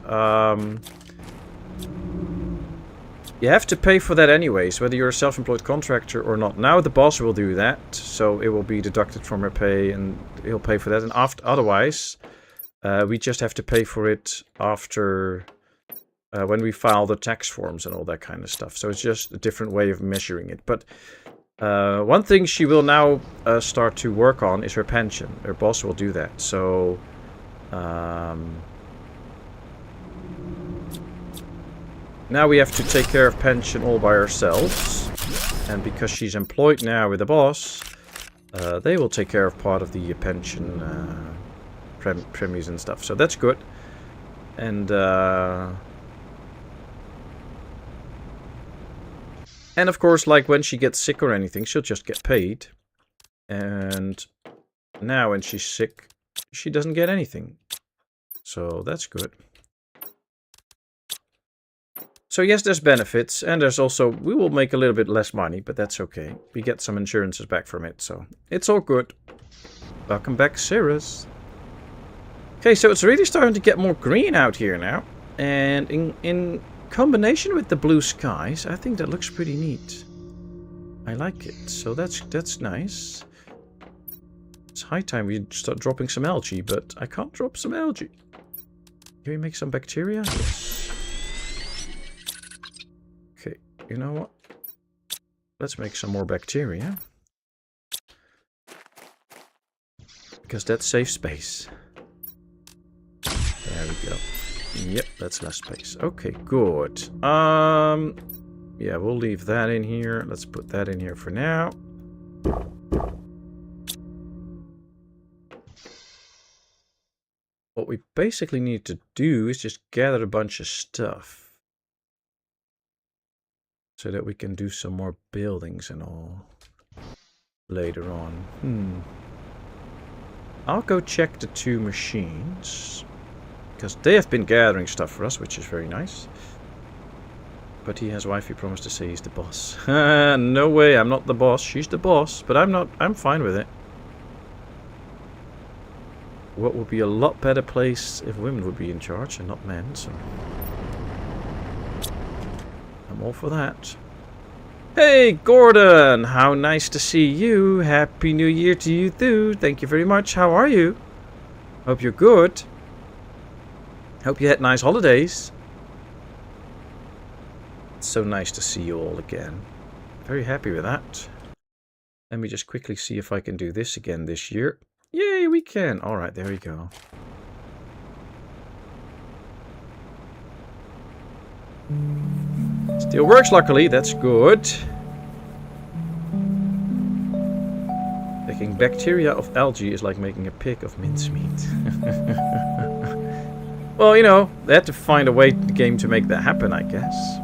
You have to pay for that anyways, whether you're a self-employed contractor or not. Now the boss will do that, so it will be deducted from her pay and he'll pay for that. And otherwise, we just have to pay for it after... when we file the tax forms and all that kind of stuff. So it's just a different way of measuring it. But... one thing she will now start to work on is her pension. Her boss will do that. So, now we have to take care of pension all by ourselves. And because she's employed now with the boss, they will take care of part of the pension premies and stuff. So that's good. And... And of course, like when she gets sick or anything, she'll just get paid. And now when she's sick, she doesn't get anything. So that's good. So yes, there's benefits. And there's also, we will make a little bit less money, but that's okay. We get some insurances back from it, so it's all good. Welcome back, Cirrus. Okay, so it's really starting to get more green out here now. And in combination with the blue skies, I think that looks pretty neat. I like it. So that's nice. It's high time we start dropping some algae, but I can't drop some algae. Can we make some bacteria? Yes. Okay, you know what? Let's make some more bacteria. Because that saves space. There we go. Yep, that's less space. Okay, good. Yeah, we'll leave that in here. Let's put that in here for now. What we basically need to do is just gather a bunch of stuff. So that we can do some more buildings and all later on. I'll go check the 2 machines. Because they have been gathering stuff for us, which is very nice. But he has wife, he promised to say he's the boss. No way, I'm not the boss. She's the boss, but I'm not. I'm fine with it. What would be a lot better place if women would be in charge and not men, so... I'm all for that. Hey, Gordon! How nice to see you. Happy New Year to you too. Thank you very much. How are you? Hope you're good. Hope you had nice holidays. It's so nice to see you all again. Very happy with that. Let me just quickly see if I can do this again this year. Yay, we can. Alright, there we go. Still works, luckily. That's good. Making bacteria of algae is like making a pig of mincemeat. Well, you know, they had to find a way in the game to make that happen, I guess.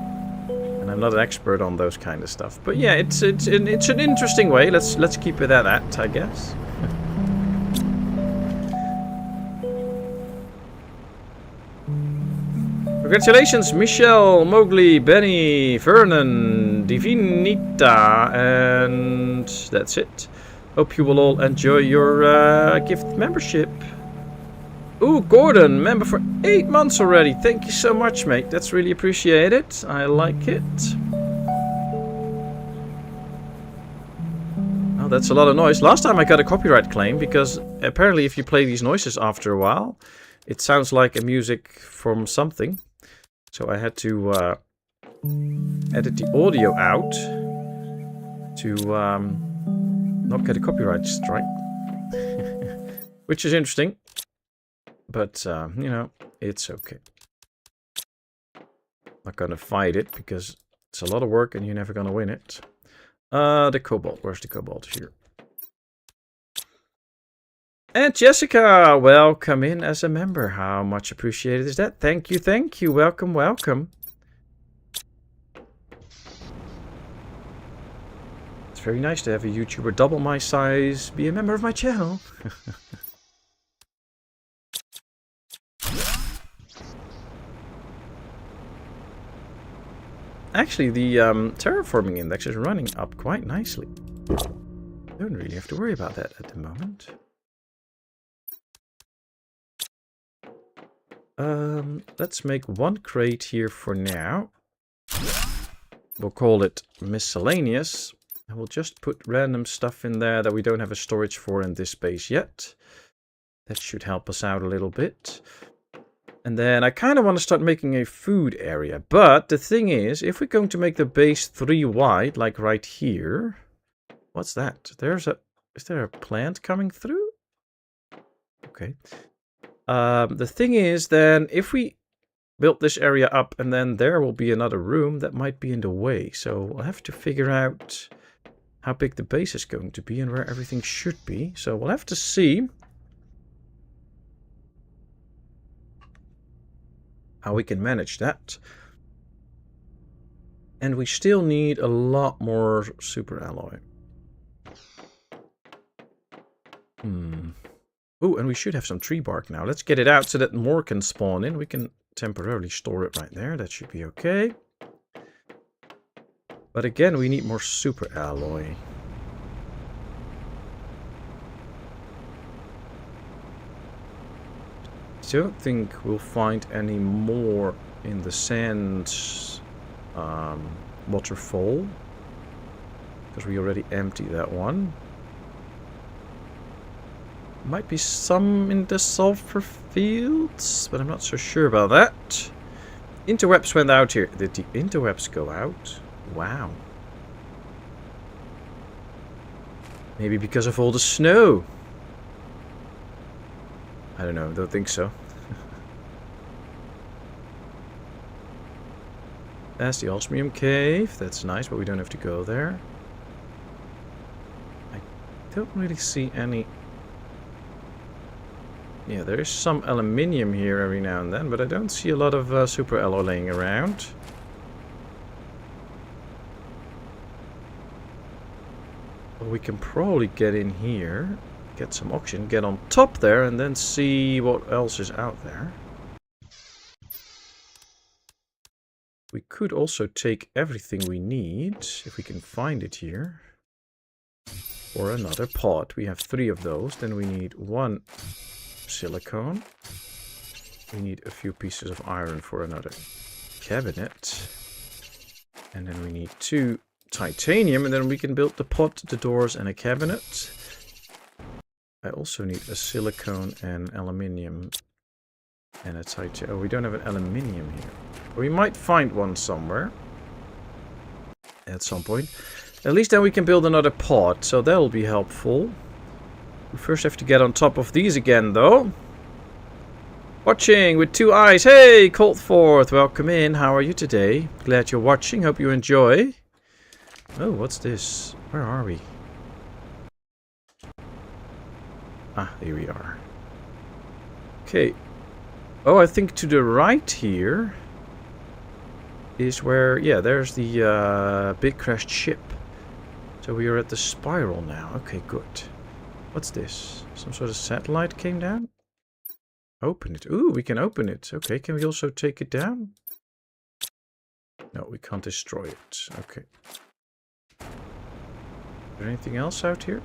And I'm not an expert on those kind of stuff. But yeah, it's an interesting way. Let's keep it at that, I guess. Congratulations, Michelle, Mowgli, Benny, Vernon, Divinita, and that's it. Hope you will all enjoy your gift membership. Ooh, Gordon, member for 8 months already. Thank you so much, mate. That's really appreciated. I like it. Oh, that's a lot of noise. Last time I got a copyright claim because apparently if you play these noises after a while, it sounds like a music from something. So I had to edit the audio out to not get a copyright strike. Which is interesting. But, you know, it's okay. Not gonna fight it because it's a lot of work and you're never gonna win it. The cobalt. Where's the cobalt? Here. And Jessica, welcome in as a member. How much appreciated is that? Thank you, thank you. Welcome, welcome. It's very nice to have a YouTuber double my size be a member of my channel. Actually, the terraforming index is running up quite nicely. Don't really have to worry about that at the moment. Let's make one crate here for now. We'll call it miscellaneous. And we'll just put random stuff in there that we don't have a storage for in this base yet. That should help us out a little bit. And then I kind of want to start making a food area. But the thing is, if we're going to make the base 3 wide, like right here. What's that? Is there a plant coming through? Okay. The thing is then, if we build this area up and then there will be another room that might be in the way. So we'll have to figure out how big the base is going to be and where everything should be. So we'll have to see how we can manage that. And we still need a lot more super alloy. Oh, and we should have some tree bark now. Let's get it out so that more can spawn in. We can temporarily store it right there. That should be okay. But again, we need more super alloy. I don't think we'll find any more in the sand waterfall. Because we already emptied that one. Might be some in the sulfur fields, but I'm not so sure about that. Interwebs went out here. Did the interwebs go out? Wow. Maybe because of all the snow. I don't know, don't think so. That's the osmium cave. That's nice, but we don't have to go there. I don't really see any... Yeah, there is some aluminium here every now and then, but I don't see a lot of super alloy laying around. Well, we can probably get in here, get some oxygen, get on top there, and then see what else is out there. We could also take everything we need, if we can find it here, for another pod. We have 3 of those, then we need 1 silicone. We need a few pieces of iron for another cabinet. And then we need 2 titanium, and then we can build the pot, the doors, and a cabinet. I also need a silicone and aluminium and a titanium. Oh, we don't have an aluminium here. We might find one somewhere at some point. At least then we can build another pod, so that'll be helpful. We first have to get on top of these again, though. Watching with 2 eyes. Hey, Coltforth, welcome in. How are you today? Glad you're watching. Hope you enjoy. Oh, what's this? Where are we? Ah, here we are. Okay. Oh, I think to the right here is where... Yeah, there's the big crashed ship. So we are at the spiral now. Okay, good. What's this? Some sort of satellite came down? Open it. Ooh, we can open it. Okay, can we also take it down? No, we can't destroy it. Okay. Is there anything else out here?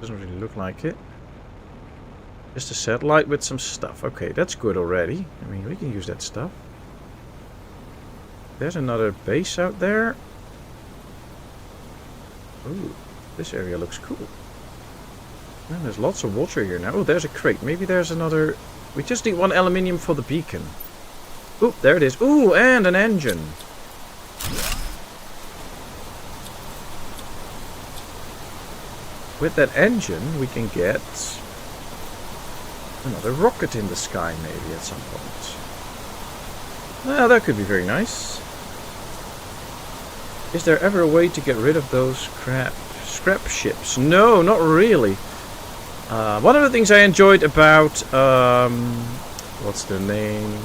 Doesn't really look like it. Just a satellite with some stuff. Okay, that's good already. I mean, we can use that stuff. There's another base out there. Ooh, this area looks cool. And there's lots of water here now. Oh, there's a crate. Maybe there's another... We just need 1 aluminium for the beacon. Ooh, there it is. Ooh, and an engine. With that engine, we can get another rocket in the sky, maybe, at some point. Well, that could be very nice. Is there ever a way to get rid of those scrap ships? No, not really. One of the things I enjoyed about... what's the name?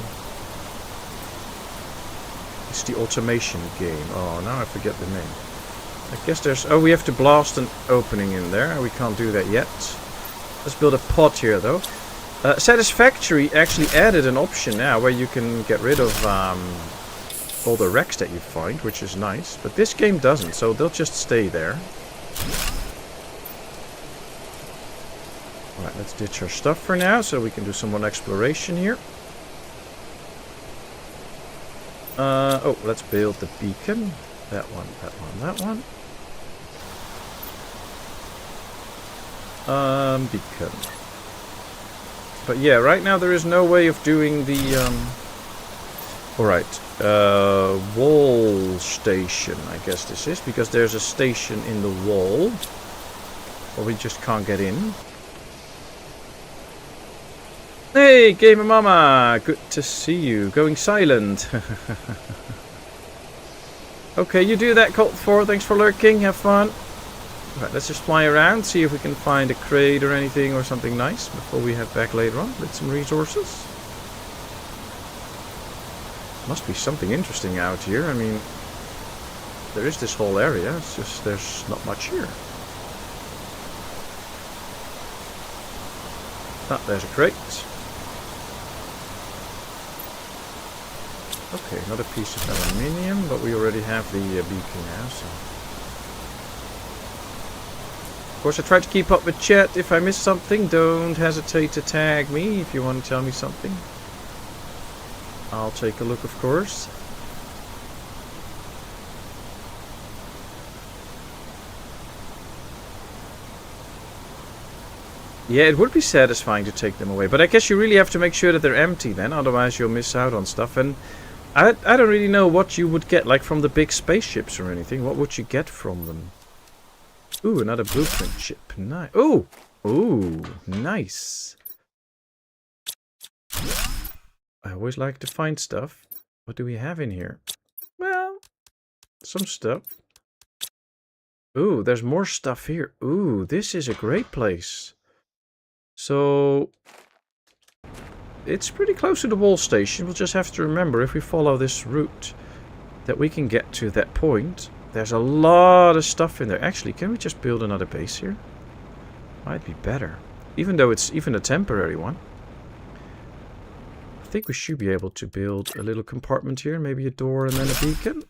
It's the automation game. Oh, now I forget the name. I guess there's... Oh, we have to blast an opening in there. We can't do that yet. Let's build a pod here, though. Satisfactory actually added an option now where you can get rid of all the wrecks that you find, which is nice. But this game doesn't, so they'll just stay there. Alright, let's ditch our stuff for now so we can do some more exploration here. Oh, let's build the beacon. That one, that one, that one. Beacon. But yeah, right now there is no way of doing the, Alright, wall station, I guess this is, because there's a station in the wall. Or we just can't get in. Hey, Gamer Mama! Good to see you. Going silent. Okay, you do that, Colt 4. Thanks for lurking. Have fun. Alright, let's just fly around, see if we can find a crate or anything or something nice before we head back later on with some resources. Must be something interesting out here. I mean, there is this whole area. It's just there's not much here. Ah, there's a crate. Okay, another piece of aluminium, but we already have the beacon now, so... Of course, I try to keep up with chat. If I miss something, don't hesitate to tag me if you want to tell me something. I'll take a look, of course. Yeah, it would be satisfying to take them away, but I guess you really have to make sure that they're empty then, otherwise you'll miss out on stuff. And I don't really know what you would get, like from the big spaceships or anything. What would you get from them? Ooh, another blueprint chip. Nice. Ooh! Ooh, nice. I always like to find stuff. What do we have in here? Well, some stuff. Ooh, there's more stuff here. Ooh, this is a great place. So, it's pretty close to the wall station. We'll just have to remember, if we follow this route, that we can get to that point. There's a lot of stuff in there. Actually, can we just build another base here? Might be better. Even though it's even a temporary one. I think we should be able to build a little compartment here. Maybe a door and then a beacon.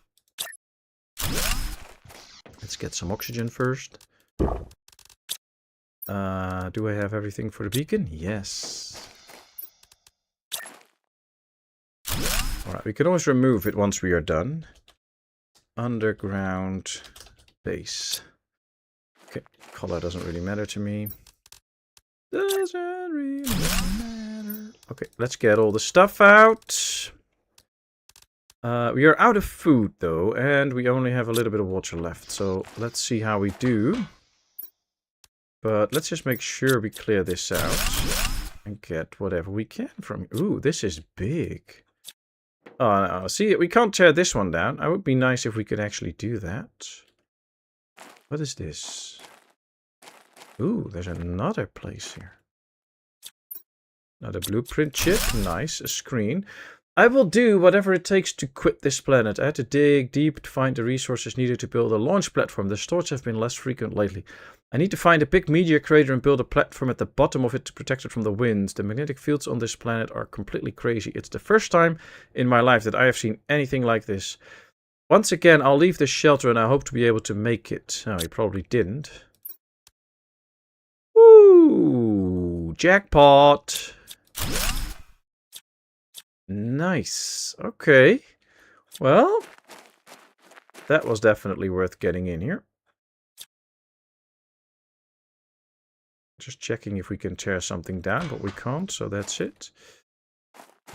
Let's get some oxygen first. Do I have everything for the beacon? Yes. Alright, we can always remove it once we are done. Underground base. Okay, color doesn't really matter to me. Doesn't really matter. Okay, let's get all the stuff out. We are out of food though, and we only have a little bit of water left. So let's see how we do. But let's just make sure we clear this out and get whatever we can from... Ooh, this is big. Oh, no. See, we can't tear this one down. It would be nice if we could actually do that. What is this? Ooh, there's another place here. Another blueprint chip. Nice. A screen. I will do whatever it takes to quit this planet. I had to dig deep to find the resources needed to build a launch platform. The storms have been less frequent lately. I need to find a big meteor crater and build a platform at the bottom of it to protect it from the winds. The magnetic fields on this planet are completely crazy. It's the first time in my life that I have seen anything like this. Once again, I'll leave this shelter and I hope to be able to make it. No, he probably didn't. jackpot. Nice. Okay. Well, that was definitely worth getting in here. Just checking if we can tear something down, but we can't, so that's it.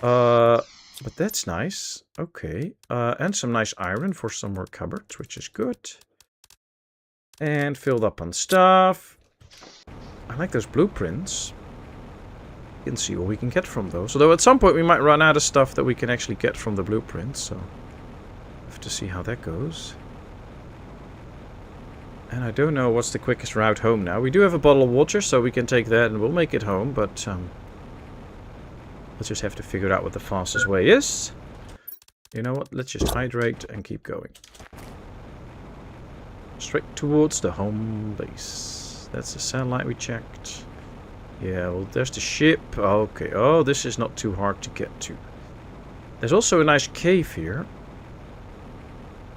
But that's nice. Okay. And some nice iron for some more cupboards, which is good. And filled up on stuff. I like those blueprints. You can see what we can get from those. Although at some point we might run out of stuff that we can actually get from the blueprints, so have to see how that goes. And I don't know what's the quickest route home now. We do have a bottle of water, so we can take that and we'll make it home, but let's just have to figure out what the fastest way is. You know what? Let's just hydrate and keep going. Straight towards the home base. That's the satellite we checked. Yeah, well, there's the ship. Okay. Oh, this is not too hard to get to. There's also a nice cave here,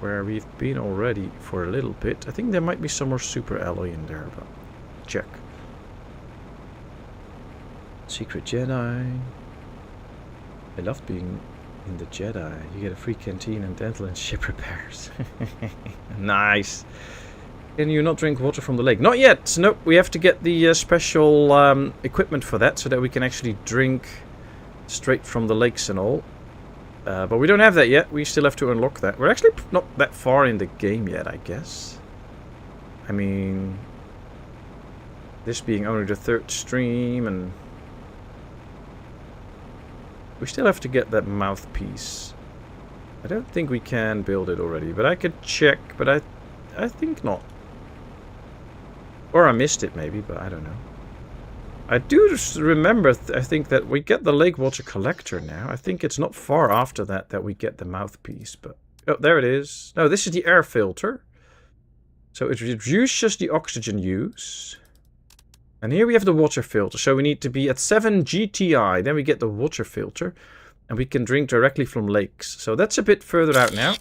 where we've been already for a little bit. I think there might be some more super alloy in there, but check. Secret Jedi. I loved being in the Jedi. You get a free canteen and dental and ship repairs. Nice. Can you not drink water from the lake? Not yet. Nope. We have to get the special equipment for that, so that we can actually drink straight from the lakes and all. But we don't have that yet. We still have to unlock that. We're actually not that far in the game yet, I guess. I mean, this being only the 3rd stream, and we still have to get that mouthpiece. I don't think we can build it already, but I could check, but I think not. Or I missed it maybe, but I don't know. I do just remember, I think that we get the lake water collector now. I think it's not far after that that we get the mouthpiece, but... Oh, there it is. No, this is the air filter. So it reduces the oxygen use. And here we have the water filter. So we need to be at 7 GTI. Then we get the water filter. And we can drink directly from lakes. So that's a bit further out now.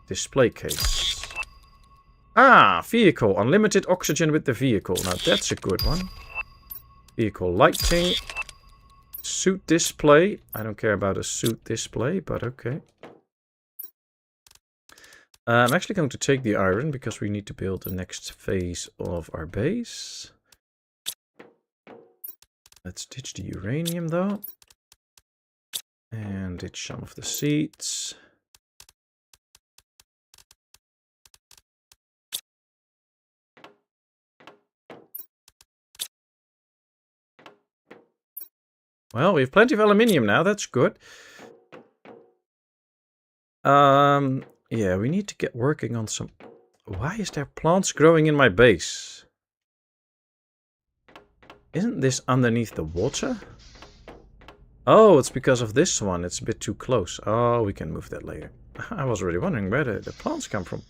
Display case. Ah, vehicle. Unlimited oxygen with the vehicle. Now that's a good one. Vehicle lighting. Suit display. I don't care about a suit display, but okay. I'm actually going to take the iron because we need to build the next phase of our base. Let's ditch the uranium though. And ditch some of the seeds. Well, we have plenty of aluminium now. That's good. Yeah, we need to get working on some... Why is there plants growing in my base? Isn't this underneath the water? Oh, it's because of this one. It's a bit too close. Oh, we can move that later. I was already wondering where the plants come from.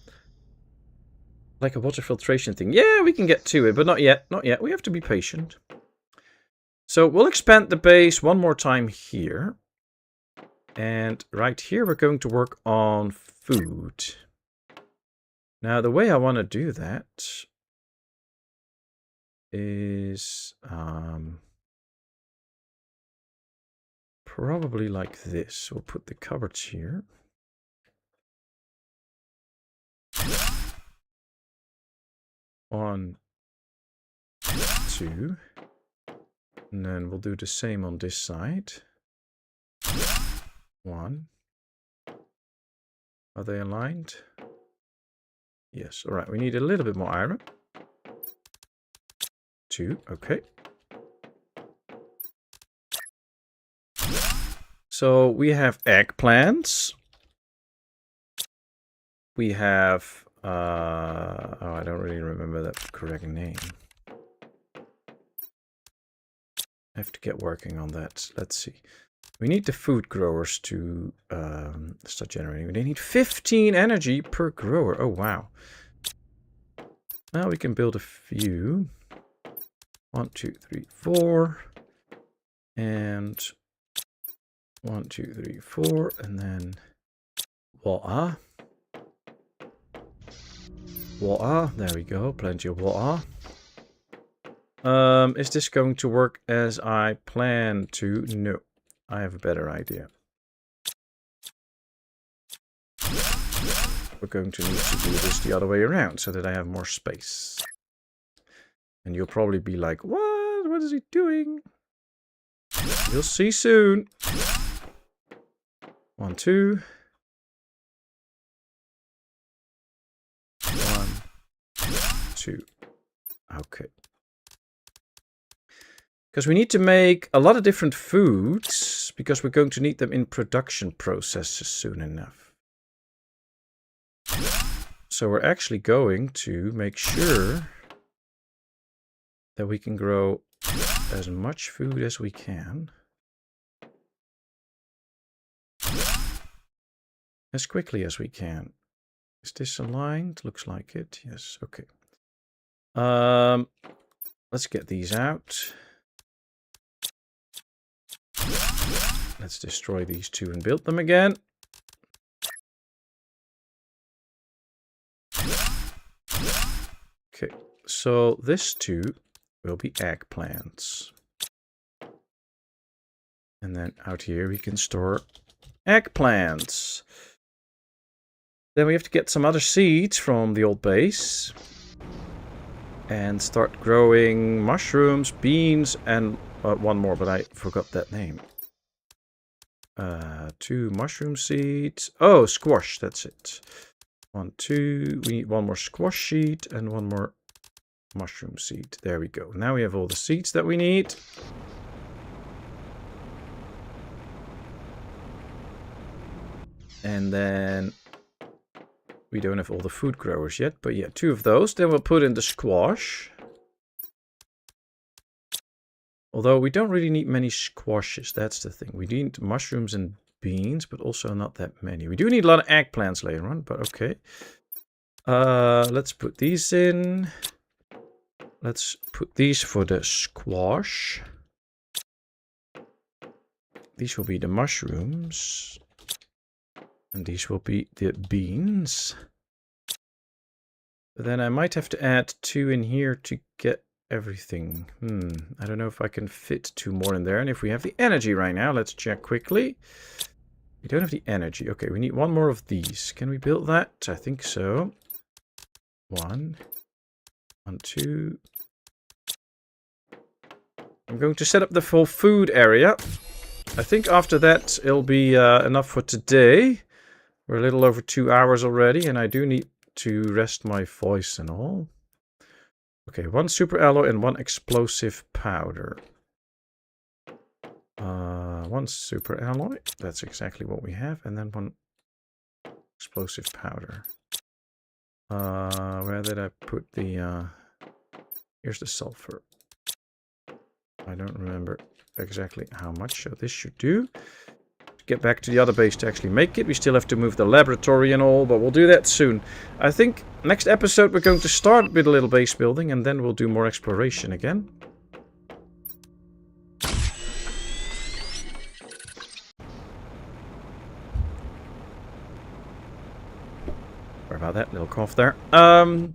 Like a water filtration thing. Yeah, we can get to it, but not yet. Not yet. We have to be patient. So we'll expand the base one more time here. And right here we're going to work on food. Now the way I want to do that is probably like this. We'll put the cupboards here. One, two. And then we'll do the same on this side. One. Are they aligned? Yes. All right. We need a little bit more iron. Two. Okay. So we have eggplants. We have... oh, I don't really remember that correct name. I have to get working on that. Let's see. We need the food growers to start generating. They need 15 energy per grower. Oh, wow. Now we can build a few. 1, 2, 3, 4. And 1, 2, 3, 4. And then voila. Voila. There we go. Plenty of voila. Is this going to work as I plan to? No. I have a better idea. We're going to need to do this the other way around so that I have more space. And you'll probably be like, what? What is he doing? You'll see soon. 1, 2. 1, 2. Okay. Because we need to make a lot of different foods, because we're going to need them in production processes soon enough. So we're actually going to make sure that we can grow as much food as we can. As quickly as we can. Is this aligned? Looks like it. Yes, okay. Let's get these out. Let's destroy these two and build them again. Okay, so this two will be eggplants. And then out here we can store eggplants. Then we have to get some other seeds from the old base. And start growing mushrooms, beans, and one more, but I forgot that name. 2 mushroom seeds. Oh, squash, that's it. 1, 2. We need one more squash seed and one more mushroom seed. There we go. Now we have all the seeds that we need. And then we don't have all the food growers yet, but yeah, 2 of those. Then we'll put in the squash. Although we don't really need many squashes, that's the thing. We need mushrooms and beans, but also not that many. We do need a lot of eggplants later on, but okay. Let's put these in. Let's put these for the squash. These will be the mushrooms. And these will be the beans. But then I might have to add 2 in here to get everything. I don't know if I can fit 2 more in there. And if we have the energy right now, let's check quickly. We don't have the energy. Okay, we need 1 more of these. Can we build that? I think so. 1, 2. I'm going to set up the full food area. I think after that it'll be enough for today. We're a little over 2 hours already, and I do need to rest my voice and all. Okay, 1 super alloy and 1 explosive powder. 1 super alloy, that's exactly what we have, and then 1 explosive powder. Where did I put the, here's the sulfur. I don't remember exactly how much, so this should do. Get back to the other base to actually make it. We still have to move the laboratory and all, but we'll do that soon. I think next episode we're going to start with a little base building, and then we'll do more exploration again. Sorry about that, little cough there. But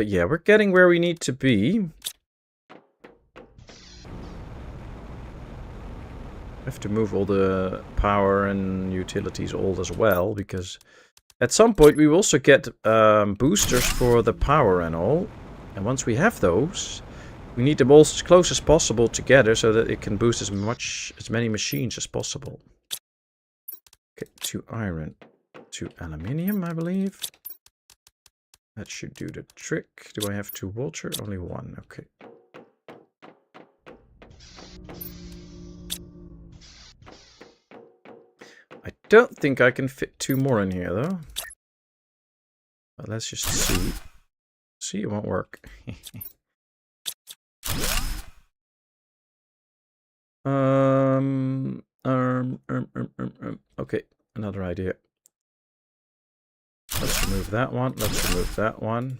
yeah, we're getting where we need to be. Have to move all the power and utilities all as well, because at some point we will also get boosters for the power and all, and once we have those we need them all as close as possible together so that it can boost as many machines as possible. Okay, 2 iron, 2 aluminium, I believe. That should do the trick. Do I have 2 water? Only 1, okay. I don't think I can fit 2 more in here, though. But let's just see. See, it won't work. Okay, another idea. Let's remove that one. Let's remove that one.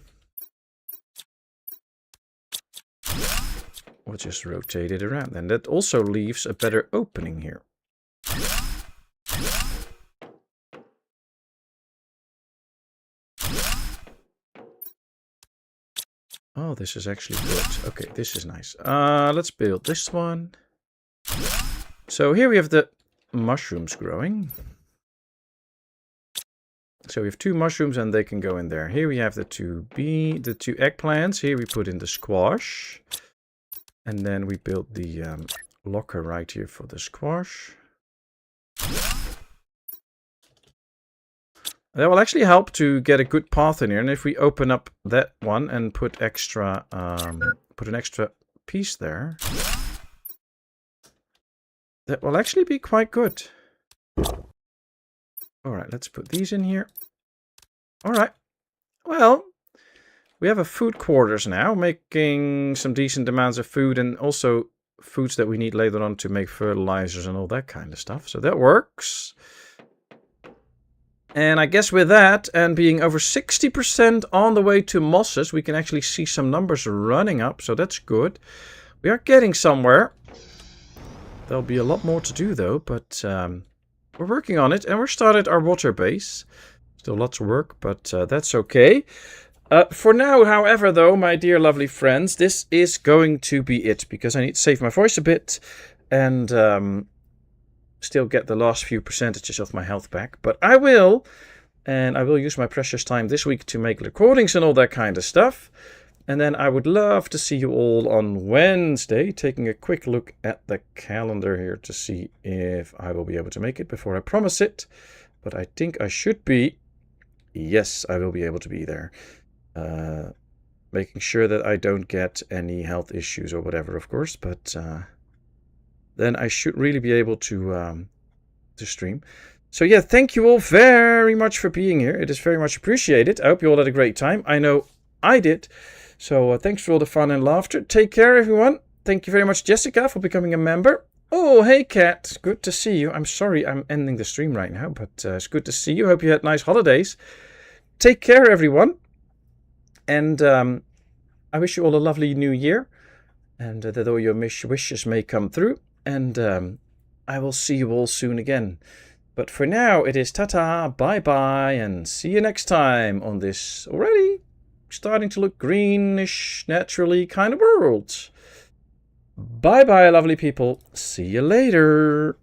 We'll just rotate it around. And that also leaves a better opening here. Oh, this is actually good. Okay, this is nice. Let's build this one. So here we have the mushrooms growing. So we have 2 mushrooms and they can go in there. Here we have the 2 eggplants. Here we put in the squash. And then we built the locker right here for the squash. That will actually help to get a good path in here. And if we open up that one and put extra, put an extra piece there, that will actually be quite good. All right, let's put these in here. All right. Well, we have a food quarters now, making some decent amounts of food and also foods that we need later on to make fertilizers and all that kind of stuff. So that works. And I guess with that, and being over 60% on the way to mosses, we can actually see some numbers running up. So that's good. We are getting somewhere. There'll be a lot more to do though, but we're working on it. And we're started our water base. Still lots of work, but that's okay. For now, however, though, my dear lovely friends, this is going to be it. Because I need to save my voice a bit. And still get the last few percentages of my health back. But I will. And I will use my precious time this week to make recordings and all that kind of stuff. And then I would love to see you all on Wednesday. Taking a quick look at the calendar here to see if I will be able to make it before I promise it. But I think I should be. Yes, I will be able to be there. Making sure that I don't get any health issues or whatever, of course. But then I should really be able to stream. So yeah, thank you all very much for being here. It is very much appreciated. I hope you all had a great time. I know I did. So thanks for all the fun and laughter. Take care, everyone. Thank you very much, Jessica, for becoming a member. Oh, hey, Kat. Good to see you. I'm sorry I'm ending the stream right now, but it's good to see you. Hope you had nice holidays. Take care, everyone. And I wish you all a lovely new year. And that all your wishes may come through. And I will see you all soon again. But for now, it is ta-ta, bye-bye, and see you next time on this already starting to look greenish, naturally kind of world. Bye-bye, lovely people. See you later.